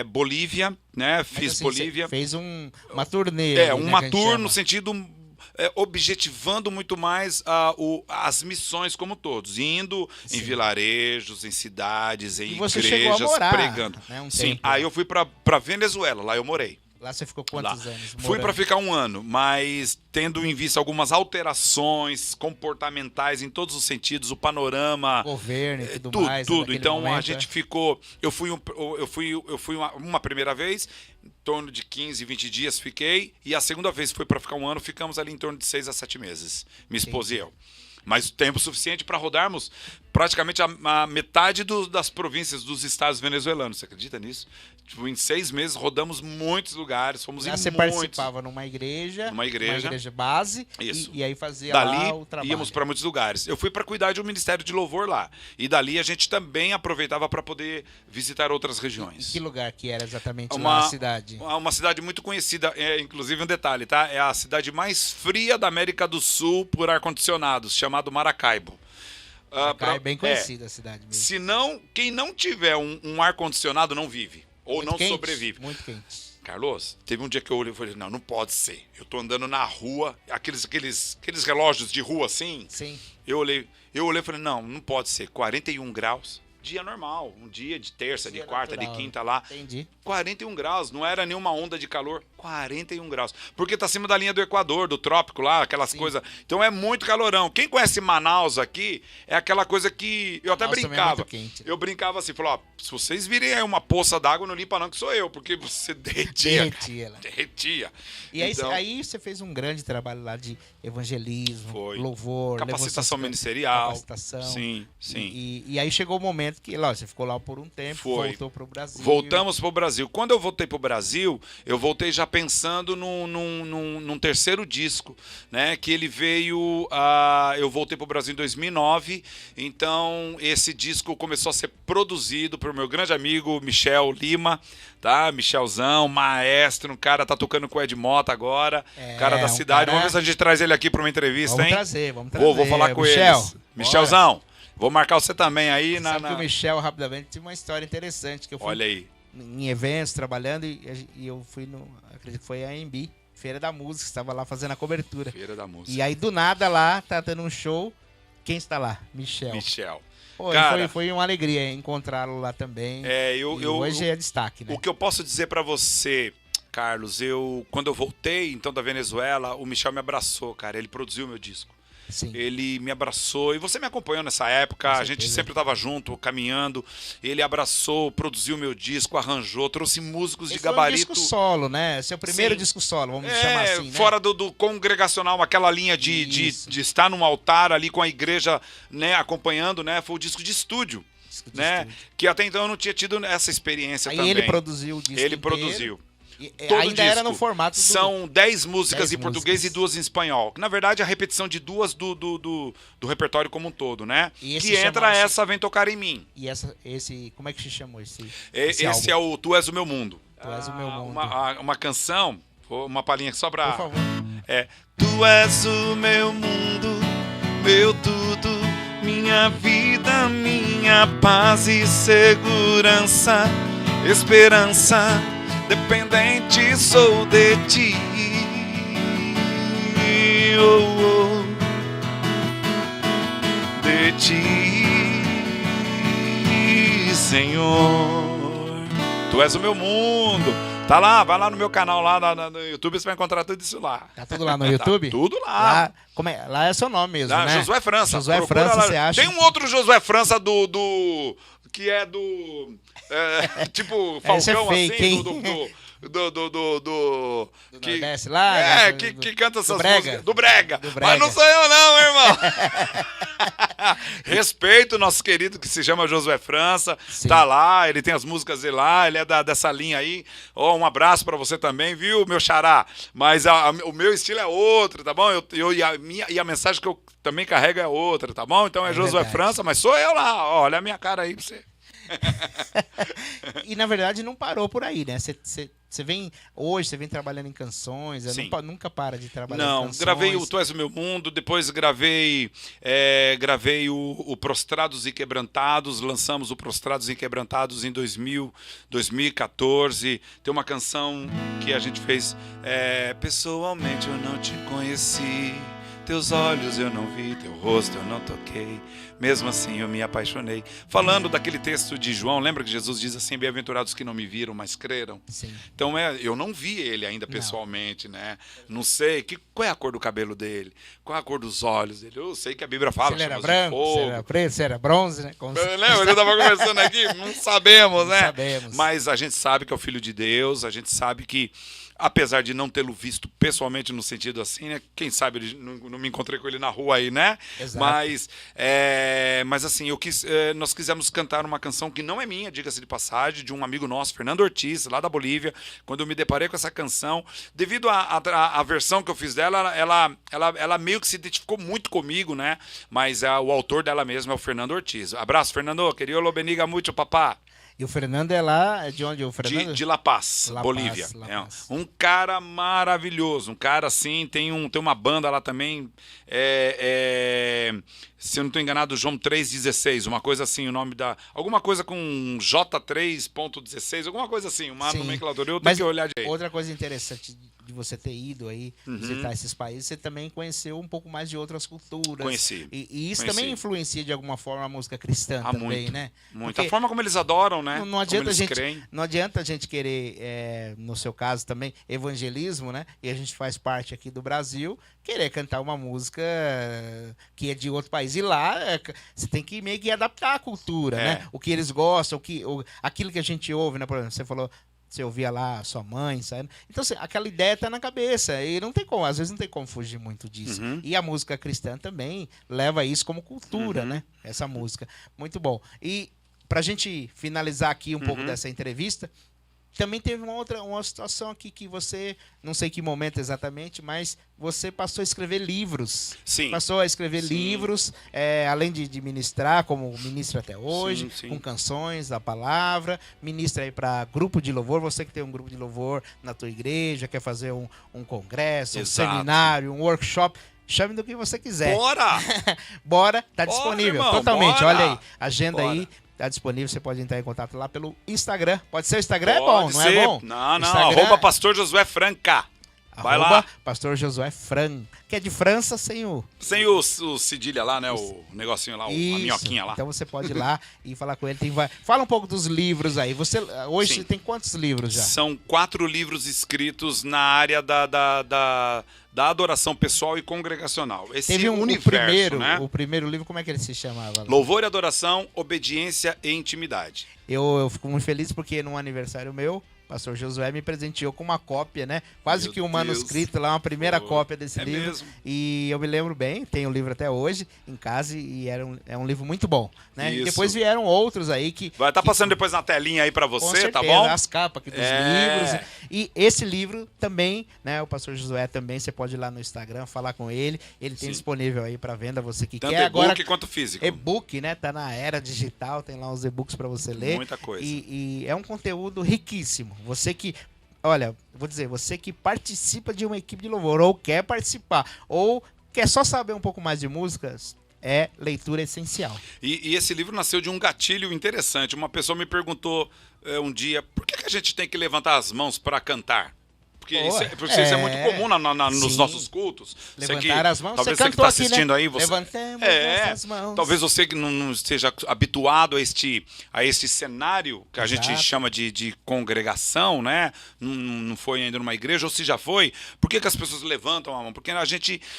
S4: Bolívia, né? Fiz
S5: assim,
S4: Bolívia.
S5: Fez uma turnê.
S4: Uma tour no sentido... objetivando muito mais as missões como todos, indo em vilarejos, em cidades, em
S5: você
S4: igrejas,
S5: chegou a morar,
S4: pregando.
S5: Né,
S4: Sim,
S5: tempo.
S4: Aí eu fui para Venezuela, lá eu morei.
S5: Lá você ficou quantos anos?
S4: Fui para ficar 1 ano, mas tendo em vista algumas alterações comportamentais em todos os sentidos, o panorama,
S5: governo e tudo mais.
S4: Tudo. Então momento, a gente ficou. Eu fui uma primeira vez, em torno de 15, 20 dias fiquei, e a segunda vez foi para ficar 1 ano, ficamos ali em torno de 6 a 7 meses, minha esposa e eu. Mas tempo suficiente para rodarmos praticamente a metade das províncias dos estados venezuelanos. Você acredita nisso? Tipo, em 6 meses rodamos muitos lugares, fomos em muitos.
S5: Você participava numa igreja base.
S4: Isso.
S5: E aí fazia
S4: dali,
S5: lá o trabalho.
S4: Íamos para muitos lugares. Eu fui para cuidar de um ministério de louvor lá. E dali a gente também aproveitava para poder visitar outras regiões.
S5: E que lugar que era exatamente lá na cidade?
S4: Uma cidade muito conhecida, inclusive um detalhe, tá? É a cidade mais fria da América do Sul por ar-condicionado, chamado Maracaibo.
S5: É bem conhecida a cidade mesmo.
S4: Se não, quem não tiver um ar-condicionado não vive. Ou muito não quente, sobrevive.
S5: Muito quente.
S4: Carlos, teve um dia que eu olhei e falei, não pode ser. Eu tô andando na rua, aqueles relógios de rua assim.
S5: Sim.
S4: Eu olhei e falei, não pode ser. 41 graus. Dia normal, um dia de terça, de quarta, natural, de quinta lá.
S5: Entendi.
S4: 41 graus, não era nenhuma onda de calor, 41 graus. Porque tá acima da linha do Equador, do trópico lá, aquelas coisas. Então é muito calorão. Quem conhece Manaus aqui, é aquela coisa que eu até brincava.
S5: Quente, né?
S4: Eu brincava assim, falou, se vocês virem aí uma poça d'água, não limpa não, que sou eu, porque você derretia. Derretia.
S5: E aí você fez um grande trabalho lá de evangelismo, louvor,
S4: capacitação ministerial.
S5: Capacitação.
S4: Sim.
S5: E aí chegou o momento que, você ficou lá por um tempo, voltou pro Brasil.
S4: Voltamos pro Brasil. Quando eu voltei pro Brasil, eu voltei já pensando num terceiro disco, né? Que ele veio... eu voltei pro Brasil em 2009, então esse disco começou a ser produzido por meu grande amigo Michel Lima, tá? Michelzão, maestro, um cara tá tocando com o Ed Mota agora, cara da cidade. Vamos ver se a gente traz ele aqui para uma entrevista,
S5: vamos
S4: trazer.
S5: Vou
S4: falar com eles. Michelzão, vou marcar você também aí.
S5: Sabe que o Michel, rapidamente, tem uma história interessante. Que eu fui
S4: Olha aí.
S5: Em eventos, trabalhando, e eu fui acredito que foi a AMB, Feira da Música, estava lá fazendo a cobertura.
S4: Feira da Música.
S5: E aí, do nada, lá, tá tendo um show. Quem está lá? Michel. Pô, cara, foi uma alegria encontrá-lo lá também. Hoje é destaque, né?
S4: O que eu posso dizer para você, Carlos, quando eu voltei, então, da Venezuela, o Michel me abraçou, cara. Ele produziu o meu disco.
S5: Sim.
S4: Ele me abraçou, e você me acompanhou nessa época, a gente sempre estava junto, caminhando. Ele abraçou, produziu o meu disco, arranjou, trouxe músicos de gabarito.
S5: Foi um disco solo, né? Seu primeiro disco solo, vamos chamar assim, né?
S4: Fora do congregacional, aquela linha de estar num altar ali com a igreja, né, acompanhando, né? Foi o disco de estúdio.
S5: Disco de
S4: né?
S5: estúdio.
S4: Que até então eu não tinha tido essa experiência
S5: Aí
S4: também.
S5: ele produziu o disco
S4: Ele
S5: inteiro.
S4: produziu.
S5: Ainda
S4: disco.
S5: era no formato do...
S4: São 10 músicas
S5: 10
S4: em português
S5: músicas.
S4: e 2 em espanhol. Na verdade, a repetição de 2 do repertório como um todo, né?
S5: E esse
S4: Que entra
S5: chama-se-
S4: essa Vem Tocar em Mim.
S5: E esse... Como é que se chamou esse
S4: Esse
S5: álbum?
S4: é o Tu És o Meu Mundo.
S5: Tu És o Meu Mundo.
S4: Uma canção, uma palhinha só pra...
S5: Por favor.
S4: É. Tu és o meu mundo, meu tudo, minha vida, minha paz e segurança, esperança, dependente sou de ti. Oh, oh. De ti, Senhor. Tu és o meu mundo. Tá lá, vai lá no meu canal lá no YouTube, você vai encontrar tudo isso lá.
S5: Tá tudo lá no YouTube?
S4: Tá tudo lá.
S5: Lá, lá é seu nome mesmo, né?
S4: Josué França.
S5: Josué
S4: Procura
S5: França,
S4: lá.
S5: você acha?
S4: Tem um outro Josué França que é do... tipo,
S5: Esse é
S4: Falcão,
S5: fake,
S4: assim,
S5: hein? Do
S4: que,
S5: Nordeste lá?
S4: que canta essas
S5: Brega.
S4: músicas. Do Brega.
S5: Do
S4: Mas não
S5: Brega.
S4: sou eu não, irmão. Respeito o nosso querido que se chama Josué França.
S5: Sim.
S4: Tá lá, ele tem as músicas dele lá, ele é dessa linha aí. Um abraço pra você também, viu, meu xará? Mas o meu estilo é outro, tá bom? E a mensagem que eu também carrego é outra, tá bom? Então é Josué
S5: verdade.
S4: França, mas sou eu lá. Ó, olha a minha cara aí pra você.
S5: E na verdade não parou por aí, né? Você vem hoje, você vem trabalhando em canções,
S4: Sim.
S5: nunca para de trabalhar em
S4: Não,
S5: canções.
S4: gravei o Tu És o Meu Mundo, depois gravei o Prostrados e Quebrantados, lançamos o Prostrados e Quebrantados em 2014. Tem uma canção que a gente fez, pessoalmente eu não te conheci, teus olhos eu não vi, teu rosto eu não toquei, mesmo assim eu me apaixonei. Falando daquele texto de João, lembra que Jesus diz assim, bem-aventurados que não me viram, mas creram?
S5: Sim.
S4: Então eu não vi ele ainda pessoalmente, né? Não sei qual é a cor do cabelo dele, qual é a cor dos olhos dele. Eu sei que a Bíblia fala.
S5: Se ele era
S4: chamas de
S5: branco, se
S4: fogo.
S5: era preto, se era bronze, né? Como
S4: Eu lembro, eu estava conversando aqui, não sabemos,
S5: Não
S4: né?
S5: sabemos.
S4: Mas a gente sabe que é o Filho de Deus, a gente sabe que, apesar de não tê-lo visto pessoalmente no sentido assim, né? Quem sabe ele, não me encontrei com ele na rua aí, né?
S5: Exato.
S4: Mas assim, nós quisemos cantar uma canção que não é minha, diga-se de passagem, de um amigo nosso, Fernando Ortiz, lá da Bolívia. Quando eu me deparei com essa canção, devido à versão que eu fiz dela, ela meio que se identificou muito comigo, né? Mas o autor dela mesmo é o Fernando Ortiz. Abraço, Fernando. Queria lo bendiga muito, papá.
S5: E o Fernando é lá, de onde o Fernando?
S4: De La Paz,
S5: La
S4: Bolívia.
S5: Paz, La
S4: É
S5: Paz.
S4: um cara maravilhoso, um cara assim, tem uma banda lá também, se eu não estou enganado, João 316, uma coisa assim, o nome alguma coisa com J3.16, alguma coisa assim, uma
S5: Sim.
S4: nomenclatura, eu tenho
S5: Mas
S4: que olhar direito.
S5: outra coisa interessante de você ter ido aí, visitar esses países, você também conheceu um pouco mais de outras culturas.
S4: Conheci.
S5: E isso
S4: Conheci.
S5: também influencia de alguma forma a música cristã também,
S4: muito,
S5: né?
S4: muito.
S5: Porque
S4: A forma como eles adoram, né?
S5: não adianta
S4: como eles creem.
S5: não adianta a gente querer, no seu caso também, evangelismo, né? E a gente faz parte aqui do Brasil, querer cantar uma música que é de outro país. E lá, você tem que meio que adaptar a cultura, né? O que eles gostam, aquilo que a gente ouve, né? Por exemplo, você falou, você ouvia lá sua mãe, sabe? Então, aquela ideia tá na cabeça. E não tem como, às vezes não tem como fugir muito disso. E a música cristã também leva isso como cultura, né? Essa música. Muito bom. E pra gente finalizar aqui um pouco dessa entrevista, também teve uma situação aqui que você, não sei que momento exatamente, mas você passou a escrever livros.
S4: Sim.
S5: Passou a escrever
S4: Sim.
S5: livros, além de ministrar, como ministra até hoje,
S4: Sim, sim.
S5: com canções da palavra, ministra aí para grupo de louvor, você que tem um grupo de louvor na tua igreja, quer fazer um congresso,
S4: Exato.
S5: um seminário, um workshop, chame do que você quiser.
S4: Bora!
S5: Bora, tá
S4: Bora,
S5: disponível,
S4: irmão,
S5: totalmente,
S4: bora!
S5: olha aí, agenda
S4: Bora.
S5: aí. Tá disponível, você pode entrar em contato lá pelo Instagram. Pode ser o Instagram, é bom,
S4: Pode
S5: não
S4: ser.
S5: é bom?
S4: Não,
S5: Instagram,
S4: arroba Pastor Josué Franca. Vai
S5: arroba
S4: lá.
S5: Pastor Josué Fran, que é de França sem o...
S4: Sem o cedilha lá, né? O negocinho lá, a
S5: Isso.
S4: minhoquinha lá.
S5: Então você pode ir lá e falar com ele. Fala um pouco dos livros aí. Hoje
S4: Sim.
S5: você tem quantos livros já?
S4: São 4 livros escritos na área da adoração pessoal e congregacional. Esse
S5: Teve
S4: universo, né?
S5: o primeiro livro, como é que ele se chamava?
S4: Louvor e adoração, obediência e intimidade.
S5: Eu fico muito feliz porque num aniversário meu, pastor Josué me presenteou com uma cópia, né? Quase
S4: Meu
S5: que um
S4: Deus.
S5: manuscrito lá, uma primeira
S4: Pô,
S5: cópia desse
S4: é
S5: livro.
S4: mesmo?
S5: E eu me lembro bem, tenho o livro até hoje em casa e é um livro muito bom, né? E
S4: Isso.
S5: depois vieram outros aí que...
S4: Vai estar
S5: que-
S4: passando depois na telinha aí pra
S5: com
S4: você,
S5: certeza,
S4: tá bom?
S5: as capas aqui dos
S4: É.
S5: livros. E esse livro também, né? O pastor Josué também, você pode ir lá no Instagram, falar com ele. Ele tem
S4: Sim.
S5: disponível aí para venda, você que
S4: Tanto
S5: quer.
S4: e-book
S5: Agora,
S4: quanto físico.
S5: e-book, né? Tá na era digital, tem lá os e-books para você ler.
S4: Muita coisa.
S5: E é um conteúdo riquíssimo. Você que... Olha, vou dizer, você que participa de uma equipe de louvor, ou quer participar, ou quer só saber um pouco mais de músicas, é leitura essencial.
S4: E esse livro nasceu de um gatilho interessante. Uma pessoa me perguntou um dia, por que a gente tem que levantar as mãos para cantar? Porque, isso é muito comum nos
S5: Sim.
S4: nossos cultos.
S5: Levantar as mãos.
S4: Talvez
S5: Você
S4: você que
S5: cantou
S4: está
S5: aqui,
S4: assistindo
S5: né?
S4: aí, você...
S5: Levantemos nossas mãos.
S4: Talvez você que não esteja habituado a este cenário que a gente
S5: Exato.
S4: chama de congregação, né? Não foi ainda numa igreja, ou se já foi. Por que as pessoas levantam a mão? Porque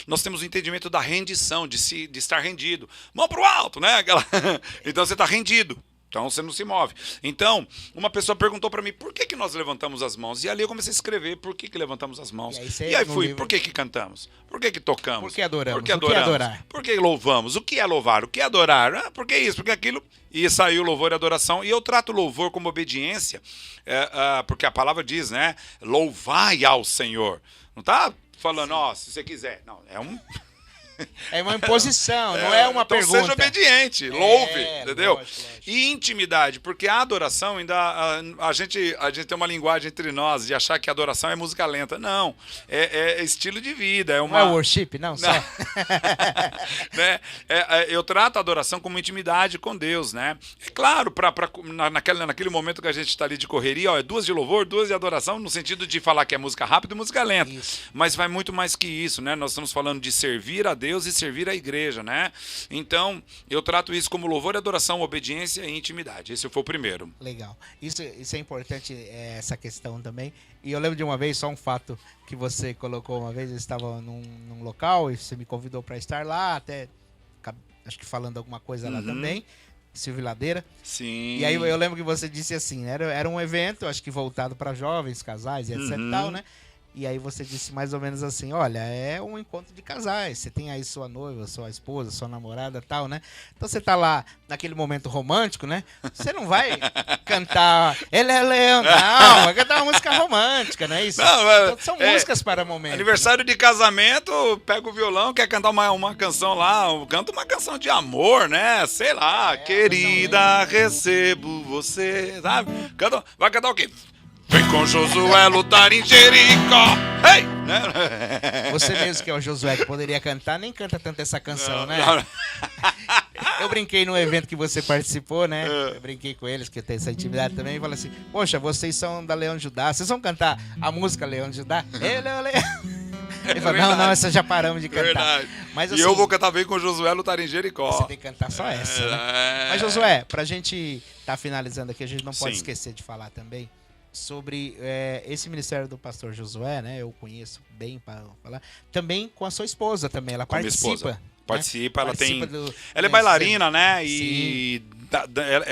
S4: nós temos o entendimento da rendição, de estar rendido. Mão pro alto, né? Então você está rendido. Então você não se move. Então, uma pessoa perguntou para mim por que nós levantamos as mãos. E ali eu comecei a escrever por que levantamos as mãos.
S5: E aí
S4: E fui,
S5: livro...
S4: por que cantamos? Por que tocamos?
S5: Por que adoramos?
S4: Por que
S5: O que é adorar?
S4: Por que louvamos? O que é louvar? O que é adorar? Por que isso? Por que aquilo? E saiu louvor e adoração. E eu trato louvor como obediência, porque a palavra diz, né? Louvai ao Senhor. Não tá falando, ó, se você quiser. Não, é um...
S5: É uma imposição, não é uma
S4: então
S5: pergunta.
S4: seja obediente, louve,
S5: É,
S4: entendeu?
S5: lógico.
S4: E intimidade, porque a adoração ainda a gente tem uma linguagem entre nós de achar que a adoração é música lenta. Não, é estilo de vida, é uma
S5: Não é worship, não, só.
S4: né? Eu trato a adoração como intimidade com Deus, né? É claro, naquele momento que a gente está ali de correria, ó, é 2 de louvor, 2 de adoração, no sentido de falar que é música rápida e música lenta.
S5: Isso.
S4: Mas vai muito mais que isso, né? Nós estamos falando de servir a Deus e servir a igreja, né? Então, eu trato isso como louvor e adoração, obediência e intimidade. Esse foi o primeiro.
S5: Legal. Isso é importante, essa questão também. E eu lembro de uma vez, só um fato que você colocou uma vez, eu estava num local e você me convidou para estar lá, até acho que falando alguma coisa lá também, Silvio Ladeira.
S4: Sim.
S5: E aí eu lembro que você disse assim, era um evento, acho que voltado para jovens, casais e etc e tal, né? E aí você disse mais ou menos assim, olha, é um encontro de casais, você tem aí sua noiva, sua esposa, sua namorada e tal, né? Então você tá lá naquele momento romântico, né? Você não vai cantar ele é leão, não, vai cantar uma música romântica, não é isso?
S4: Não,
S5: Então, são músicas para momentos.
S4: Aniversário de casamento, pega o violão, quer cantar uma canção lá, canta uma canção de amor, né? Sei lá, querida, recebo você, sabe? Vai cantar o quê? Vem com Josué lutar em Jericó. Hey! Né?
S5: Você mesmo que é o Josué que poderia cantar, nem canta tanto essa canção, né?
S4: Não.
S5: Eu brinquei no evento que você participou, né? Eu brinquei com eles, que eu tenho essa intimidade também, e falei assim, poxa, vocês são da Leão de Judá, vocês vão cantar a música Leão de Judá? Ele é o Leão. Ele falou, não, essa já paramos de cantar.
S4: Verdade.
S5: Mas,
S4: E
S5: assim,
S4: eu vou cantar bem com Josué lutar em Jericó.
S5: você tem que cantar só essa, né? Mas, Josué, pra gente tá finalizando aqui, a gente não pode
S4: Sim.
S5: esquecer de falar também sobre esse ministério do pastor Josué, né? Eu conheço bem para falar. Também com a sua esposa também, ela
S4: Com a minha
S5: participa.
S4: esposa.
S5: Né?
S4: Participa, ela
S5: Participa
S4: tem...
S5: do-
S4: Ela é bailarina, né?
S5: Sim.
S4: E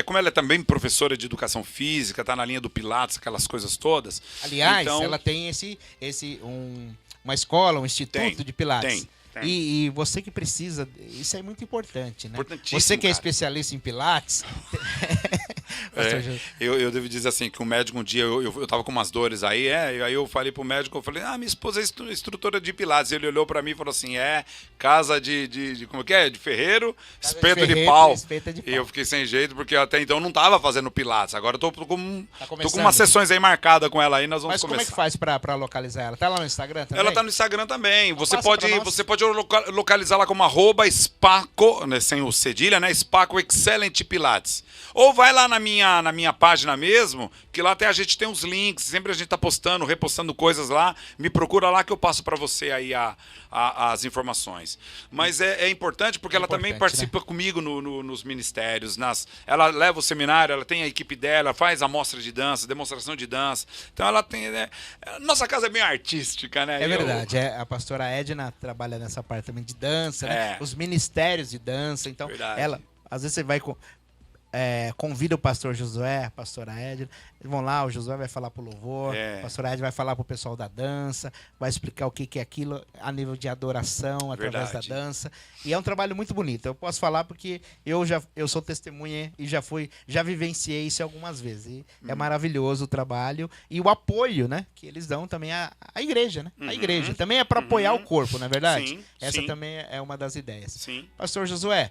S4: como ela é também professora de educação física, tá na linha do Pilates, aquelas coisas todas.
S5: Aliás,
S4: Então,
S5: ela tem uma escola, um instituto
S4: Tem,
S5: de Pilates.
S4: tem.
S5: E você que precisa, isso é muito importante, né?
S4: Importantíssimo,
S5: Você que é
S4: cara.
S5: especialista em Pilates. Pastor Josué.
S4: Eu devo dizer assim, que o médico um dia, eu tava com umas dores aí, e aí eu falei pro médico, eu falei, minha esposa é instrutora de Pilates. Ele olhou pra mim e falou assim, casa de como que é? De ferreiro,
S5: Casa de
S4: espeto de
S5: ferreiro,
S4: pau.
S5: espeto de
S4: E
S5: pau.
S4: eu fiquei sem jeito, porque até então eu não tava fazendo Pilates. Agora eu tô com
S5: começando.
S4: umas sessões aí marcadas com ela aí, nós vamos
S5: Mas como é
S4: começar.
S5: que faz pra localizar ela? Tá lá no Instagram também?
S4: Ela tá no Instagram também. Você
S5: passa
S4: pode,
S5: pra nós.
S4: você pode localizar lá como @Spaco, né, sem o cedilha, né? Spaco Excellent Pilates. Ou vai lá na minha página mesmo, que lá até a gente tem uns links, sempre a gente tá postando, repostando coisas lá. Me procura lá que eu passo pra você aí as informações. Mas é importante porque ela também
S5: importante,
S4: participa comigo nos ministérios. Ela leva o seminário, ela tem a equipe dela, faz amostra de dança, demonstração de dança. Então ela tem... nossa casa é bem artística, né?
S5: É verdade, a pastora Edna trabalha nessa parte também de dança, né?
S4: É.
S5: Os ministérios de dança. Então,
S4: Verdade.
S5: ela, às vezes você vai com. convida o pastor Josué, a pastora Edna. Eles vão lá, o Josué vai falar pro louvor, a pastora Edna vai falar pro pessoal da dança, vai explicar o que é aquilo a nível de adoração, através da dança. E é um trabalho muito bonito. Eu posso falar porque eu sou testemunha e já vivenciei isso algumas vezes. E é maravilhoso o trabalho e o apoio, né, que eles dão também à igreja, né? A igreja também é para apoiar o corpo, não é verdade?
S4: Sim,
S5: Essa
S4: sim.
S5: também é uma das ideias.
S4: Sim.
S5: Pastor Josué,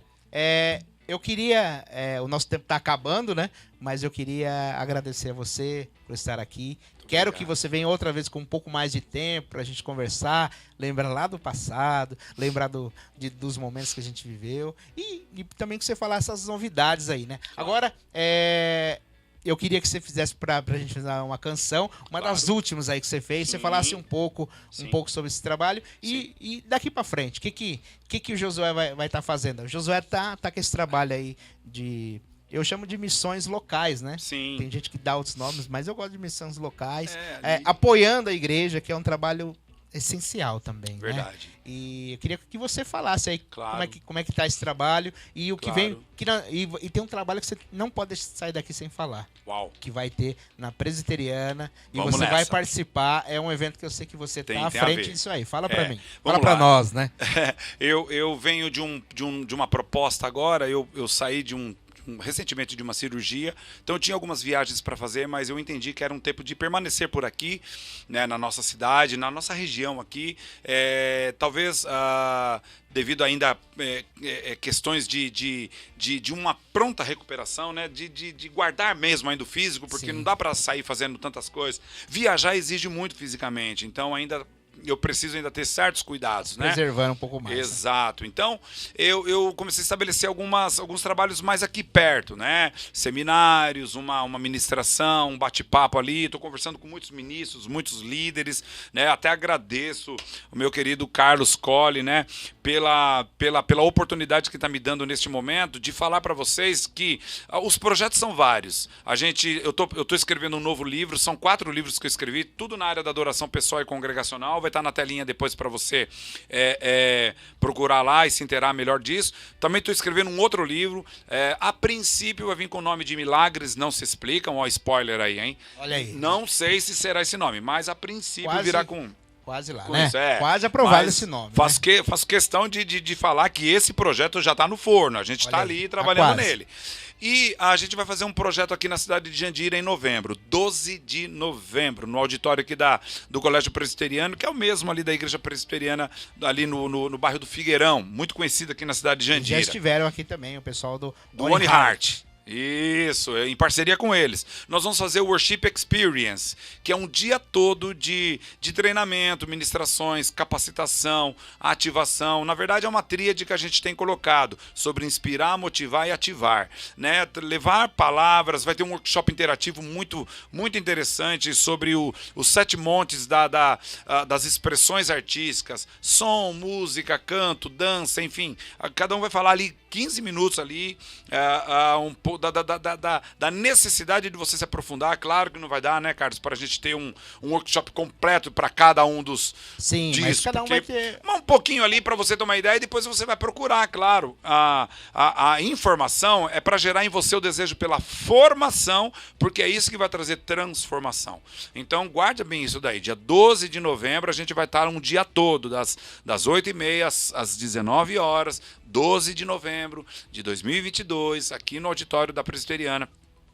S5: eu queria, o nosso tempo está acabando, né? Mas eu queria agradecer a você por estar aqui. Quero que você venha outra vez com um pouco mais de tempo para a gente conversar, lembrar lá do passado, lembrar dos momentos que a gente viveu e também que você falasse essas novidades aí, né? Agora, eu queria que você fizesse pra gente fazer uma canção, uma das últimas aí que você fez, você falasse um pouco sobre esse trabalho e daqui pra frente, o que o Josué vai estar fazendo? O Josué tá com esse trabalho aí eu chamo de missões locais, né?
S4: Sim.
S5: Tem gente que dá outros nomes, mas eu gosto de missões locais, apoiando a igreja, que é um trabalho essencial também,
S4: verdade.
S5: Né? E eu queria que você falasse aí como é que tá esse trabalho e o que vem. E tem um trabalho que você não pode sair daqui sem falar.
S4: Uau.
S5: Que vai ter na Presbiteriana e
S4: Vamos
S5: você vai
S4: nessa.
S5: participar. É um evento que eu sei que você
S4: Tem
S5: tá à
S4: a
S5: frente
S4: ver.
S5: disso aí. Fala pra mim.
S4: Vamos
S5: Fala pra
S4: lá.
S5: nós, né?
S4: Eu venho de uma proposta agora, eu saí recentemente de uma cirurgia, então eu tinha algumas viagens para fazer, mas eu entendi que era um tempo de permanecer por aqui, né, na nossa cidade, na nossa região aqui, talvez devido ainda questões de uma pronta recuperação, né, de guardar mesmo ainda o físico, porque não dá para sair fazendo tantas coisas. Viajar exige muito fisicamente, então ainda eu preciso ainda ter certos cuidados, né?
S5: Preservando um pouco mais.
S4: Exato. Então, eu comecei a estabelecer alguns trabalhos mais aqui perto, né? Seminários, uma ministração, um bate-papo ali. Estou conversando com muitos ministros, muitos líderes, né? Até agradeço o meu querido Carlos Colli, né? Pela oportunidade que está me dando neste momento de falar para vocês que os projetos são vários. Eu tô escrevendo um novo livro, são 4 livros que eu escrevi, tudo na área da adoração pessoal e congregacional. Vai estar na telinha depois para você procurar lá e se inteirar melhor disso. Também estou escrevendo um outro livro. A princípio vai vir com o nome de Milagres Não Se Explicam. Ó, spoiler aí, hein?
S5: Olha aí.
S4: Não sei se será esse nome, mas a princípio virá com...
S5: Quase lá,
S4: com
S5: né?
S4: isso,
S5: Quase aprovado
S4: mas
S5: esse nome.
S4: Faço questão de falar que esse projeto já está no forno. A gente está ali trabalhando nele. E a gente vai fazer um projeto aqui na cidade de Jandira em novembro, 12 de novembro, no auditório aqui do Colégio Presbiteriano, que é o mesmo ali da Igreja Presbiteriana, ali no bairro do Figueirão, muito conhecido aqui na cidade de Jandira.
S5: Já estiveram aqui também o pessoal do
S4: One Heart. Isso, em parceria com eles. Nós vamos fazer o Worship Experience, que é um dia todo de treinamento, ministrações, capacitação, ativação. Na verdade, é uma tríade que a gente tem colocado sobre inspirar, motivar e ativar, né? Levar palavras, vai ter um workshop interativo muito, muito interessante sobre os 7 montes das expressões artísticas, som, música, canto, dança, enfim. Cada um vai falar ali 15 minutos ali, um pouco da necessidade de você se aprofundar. Claro que não vai dar, né, Carlos, para a gente ter um workshop completo para cada um dos
S5: disso, mas cada um vai ter
S4: um pouquinho ali para você ter uma ideia e depois você vai procurar, claro. A informação é para gerar em você o desejo pela formação, porque é isso que vai trazer transformação. Então, guarda bem isso daí. Dia 12 de novembro, a gente vai estar um dia todo, das 8h30 às 19 horas, 12 de novembro de 2022, aqui no auditório da Presbiteriana.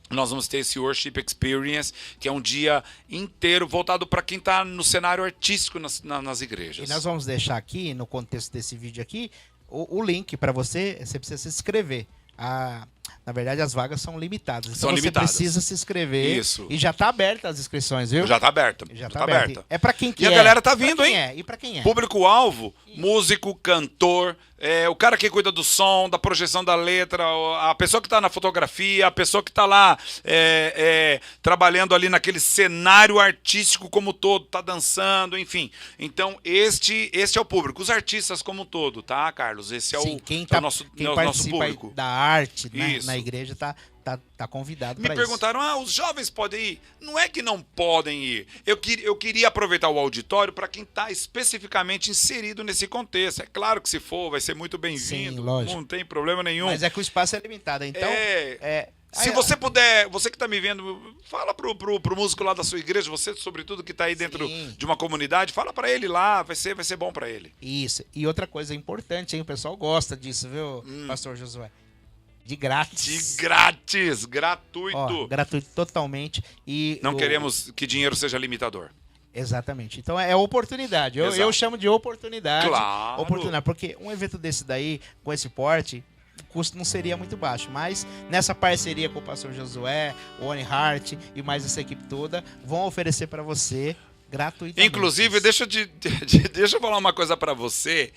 S4: Nós vamos ter esse Worship Experience, que é um dia inteiro voltado para quem está no cenário artístico nas igrejas.
S5: E nós vamos deixar aqui, no contexto desse vídeo aqui, o link para você precisa se inscrever. Na verdade, as vagas são limitadas. Então
S4: São limitadas.
S5: Você precisa se inscrever.
S4: Isso.
S5: E já está aberta as inscrições, viu?
S4: Já está aberta.
S5: Já tá aberta. É para quem quer.
S4: E a galera tá vindo, hein?
S5: E para quem é?
S4: Público-alvo, músico, cantor, o cara que cuida do som, da projeção da letra, a pessoa que está na fotografia, a pessoa que está lá trabalhando ali naquele cenário artístico como todo, tá dançando, enfim. Então, este é o público. Os artistas como um todo, tá, Carlos? Esse é
S5: quem
S4: o nosso público.
S5: Da arte, né,
S4: Isso.
S5: na igreja tá convidado
S4: Me
S5: para isso.
S4: perguntaram, os jovens podem ir? Não é que não podem ir. Eu queria aproveitar o auditório para quem está especificamente inserido nesse contexto. É claro que se for, vai ser muito bem-vindo.
S5: Sim, lógico.
S4: Não tem problema nenhum.
S5: Mas é que o espaço é limitado. Então,
S4: Se você puder, você que tá me vendo, fala pro músico lá da sua igreja, você sobretudo que tá aí dentro de uma comunidade, fala pra ele lá, vai ser bom pra ele.
S5: Isso. E outra coisa importante, hein? O pessoal gosta disso, viu, Pastor Josué? De grátis.
S4: De grátis, gratuito.
S5: Ó, gratuito totalmente. E
S4: não queremos que dinheiro seja limitador.
S5: Exatamente. Então é oportunidade. Eu chamo de oportunidade.
S4: Claro.
S5: Oportunidade. Porque um evento desse daí, com esse porte, o custo não seria muito baixo. Mas nessa parceria com o pastor Josué, o One Heart e mais essa equipe toda, vão oferecer para você gratuitamente.
S4: Inclusive, deixa eu falar uma coisa para você.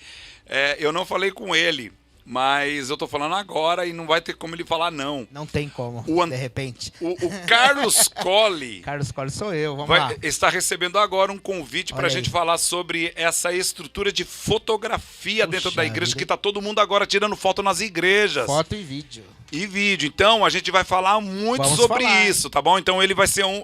S4: Eu não falei com ele, mas eu tô falando agora e não vai ter como ele falar não.
S5: Não tem como, de repente.
S4: O Carlos Colli.
S5: Carlos Colli sou eu, vamos lá.
S4: Está recebendo agora um convite para a gente falar sobre essa estrutura de fotografia dentro da igreja, que tá todo mundo agora tirando foto nas igrejas.
S5: Foto e vídeo.
S4: E vídeo. Então, a gente vai falar muito sobre isso, tá bom? Então, ele vai ser um...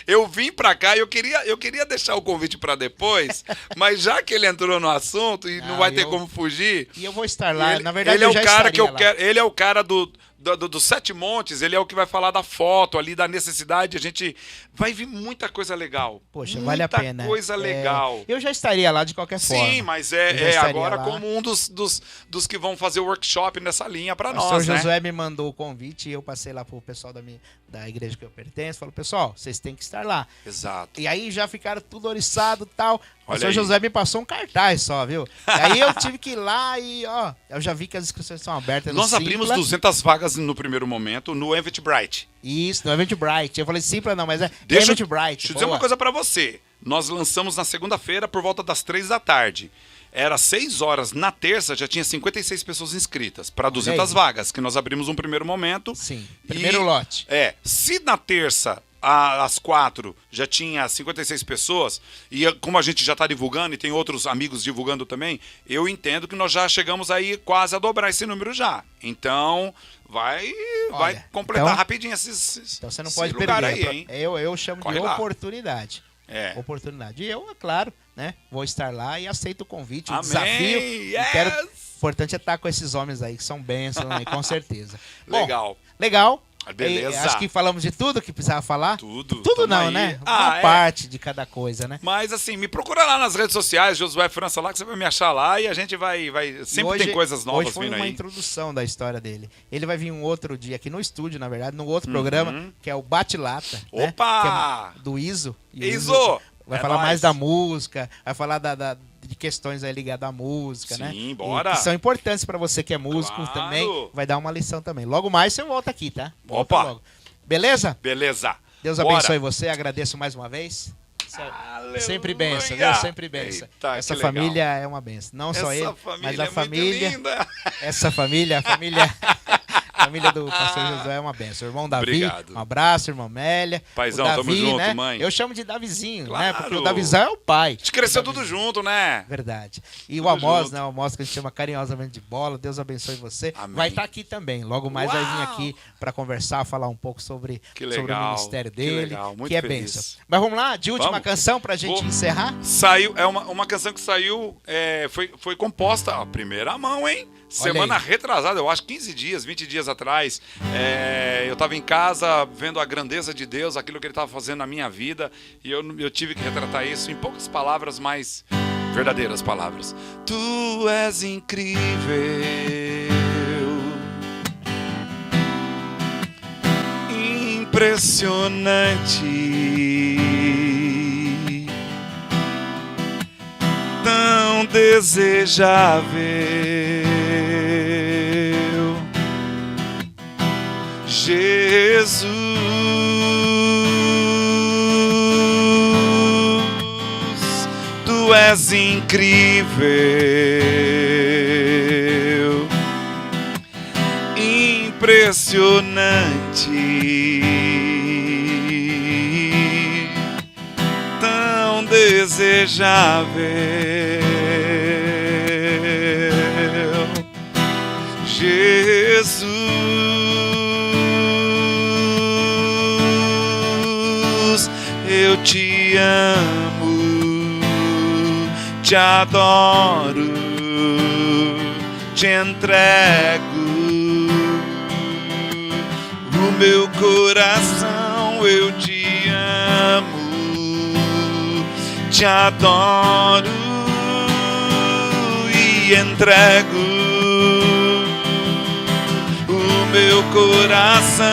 S4: Eu vim pra cá e eu queria deixar o convite pra depois, mas já que ele entrou no assunto e não vai ter como fugir...
S5: E eu vou estar lá, na verdade
S4: ele é
S5: eu
S4: o
S5: já
S4: cara que eu
S5: lá.
S4: quero. Ele é o cara dos 7 montes, ele é o que vai falar da foto ali, da necessidade. A gente vai vir muita coisa legal.
S5: Poxa, vale a pena.
S4: Muita coisa legal.
S5: Eu já estaria lá de qualquer forma.
S4: Sim, mas agora lá como um dos que vão fazer o workshop nessa linha para nós,
S5: né? O senhor Josué me mandou o convite e eu passei lá pro pessoal da igreja que eu pertenço. Falou, pessoal, vocês têm que estar lá.
S4: Exato.
S5: E aí já ficaram tudo oriçado e tal. O senhor Josué me passou um cartaz só, viu? Aí eu tive que ir lá e, ó, eu já vi que as inscrições estão abertas.
S4: Nós abrimos 200 vagas no primeiro momento no Eventbrite.
S5: Isso, no Eventbrite. Eu falei Simpla não, mas Eventbrite.
S4: Deixa eu dizer uma coisa pra você. Nós lançamos na segunda-feira por volta das 3 da tarde. Era 6 horas. Na terça já tinha 56 pessoas inscritas para 200 vagas, que nós abrimos um primeiro momento.
S5: Sim, primeiro lote.
S4: Se na terça às 4 já tinha 56 pessoas, e como a gente já está divulgando e tem outros amigos divulgando também, eu entendo que nós já chegamos aí quase a dobrar esse número já. Então, vai completar rapidinho esses
S5: então você não pode
S4: lugar
S5: perder.
S4: Aí, hein?
S5: Eu chamo de oportunidade.
S4: Oportunidade.
S5: E eu, é claro, né, vou estar lá e aceito o convite, o
S4: Amém.
S5: desafio.
S4: Yes.
S5: O importante é estar com esses homens aí, que são bênçãos, né, com certeza.
S4: Legal.
S5: Bom, legal.
S4: Beleza.
S5: Acho que falamos de tudo que precisava falar.
S4: Tudo
S5: não,
S4: aí.
S5: né? Uma parte de cada coisa, né?
S4: Mas assim, me procura lá nas redes sociais, Josué França lá, que você vai me achar lá e a gente vai sempre tem coisas novas
S5: hoje foi
S4: vindo
S5: uma
S4: aí.
S5: introdução da história dele. Ele vai vir um outro dia aqui no estúdio, na verdade, num outro programa, que é o Bate-Lata.
S4: Opa!
S5: Né? Que é do Iso.
S4: Iso!
S5: Vai falar mais da música, vai falar de questões aí ligadas à música, né?
S4: Sim, bora!
S5: Que são importantes pra você que é músico também. Vai dar uma lição também. Logo mais você volta aqui, tá? Volta
S4: Opa!
S5: logo. Beleza?
S4: Beleza.
S5: Deus abençoe você, agradeço mais uma vez. Sempre benção, Deus sempre benção.
S4: Eita,
S5: essa família é uma benção. Não só ele, mas a família.
S4: Linda.
S5: Essa família, a família do pastor Josué é uma benção. O irmão Davi,
S4: Obrigado.
S5: Um abraço, irmão Mélia.
S4: Paizão,
S5: Davi,
S4: tamo junto,
S5: né?
S4: mãe.
S5: Eu chamo de Davizinho,
S4: Claro.
S5: né? Porque o Davizão é o pai.
S4: A gente cresceu tudo junto, né?
S5: Verdade. E
S4: tudo
S5: o Amós,
S4: junto.
S5: né? O Amós que a gente chama carinhosamente de Bola. Deus abençoe você.
S4: Amém.
S5: Vai estar aqui também. Logo mais vai vir aqui para conversar, falar um pouco sobre o ministério dele.
S4: Que legal, muito
S5: que é
S4: feliz.
S5: bênção. Mas vamos lá, de última canção pra gente encerrar?
S4: Saiu, uma canção que saiu, foi composta, ó, primeira mão, hein? Semana retrasada, eu acho 15 dias, 20 dias atrás. Eu estava em casa vendo a grandeza de Deus, aquilo que Ele estava fazendo na minha vida, e eu tive que retratar isso em poucas palavras, mas verdadeiras palavras. Tu és incrível, impressionante, tão desejável, Jesus, tu és incrível, impressionante, tão desejável, Jesus. Eu te amo, te adoro, te entrego o meu coração eu te amo, te adoro e entrego o meu coração.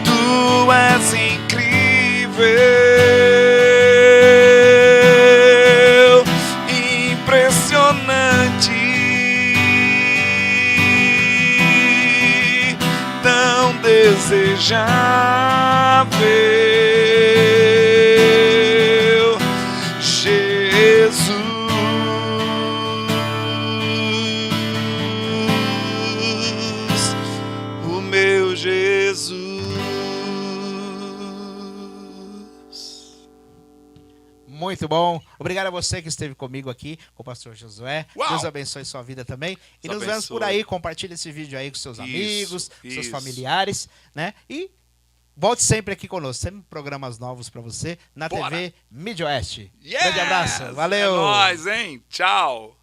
S4: Tu és incrível, impressionante, tão desejável, Jesus, o meu Jesus.
S5: Muito bom. Obrigado a você que esteve comigo aqui, com o pastor Josué.
S4: Uau!
S5: Deus abençoe sua vida também. E
S4: Deus
S5: nos vemos por
S4: abençoe.
S5: aí. Compartilhe esse vídeo aí com seus amigos, seus
S4: isso.
S5: familiares, né? E volte sempre aqui conosco. Sempre programas novos pra você na
S4: Bora.
S5: TV Mídia Oeste.
S4: Yes!
S5: Grande abraço. Valeu.
S4: É nóis, hein? Tchau.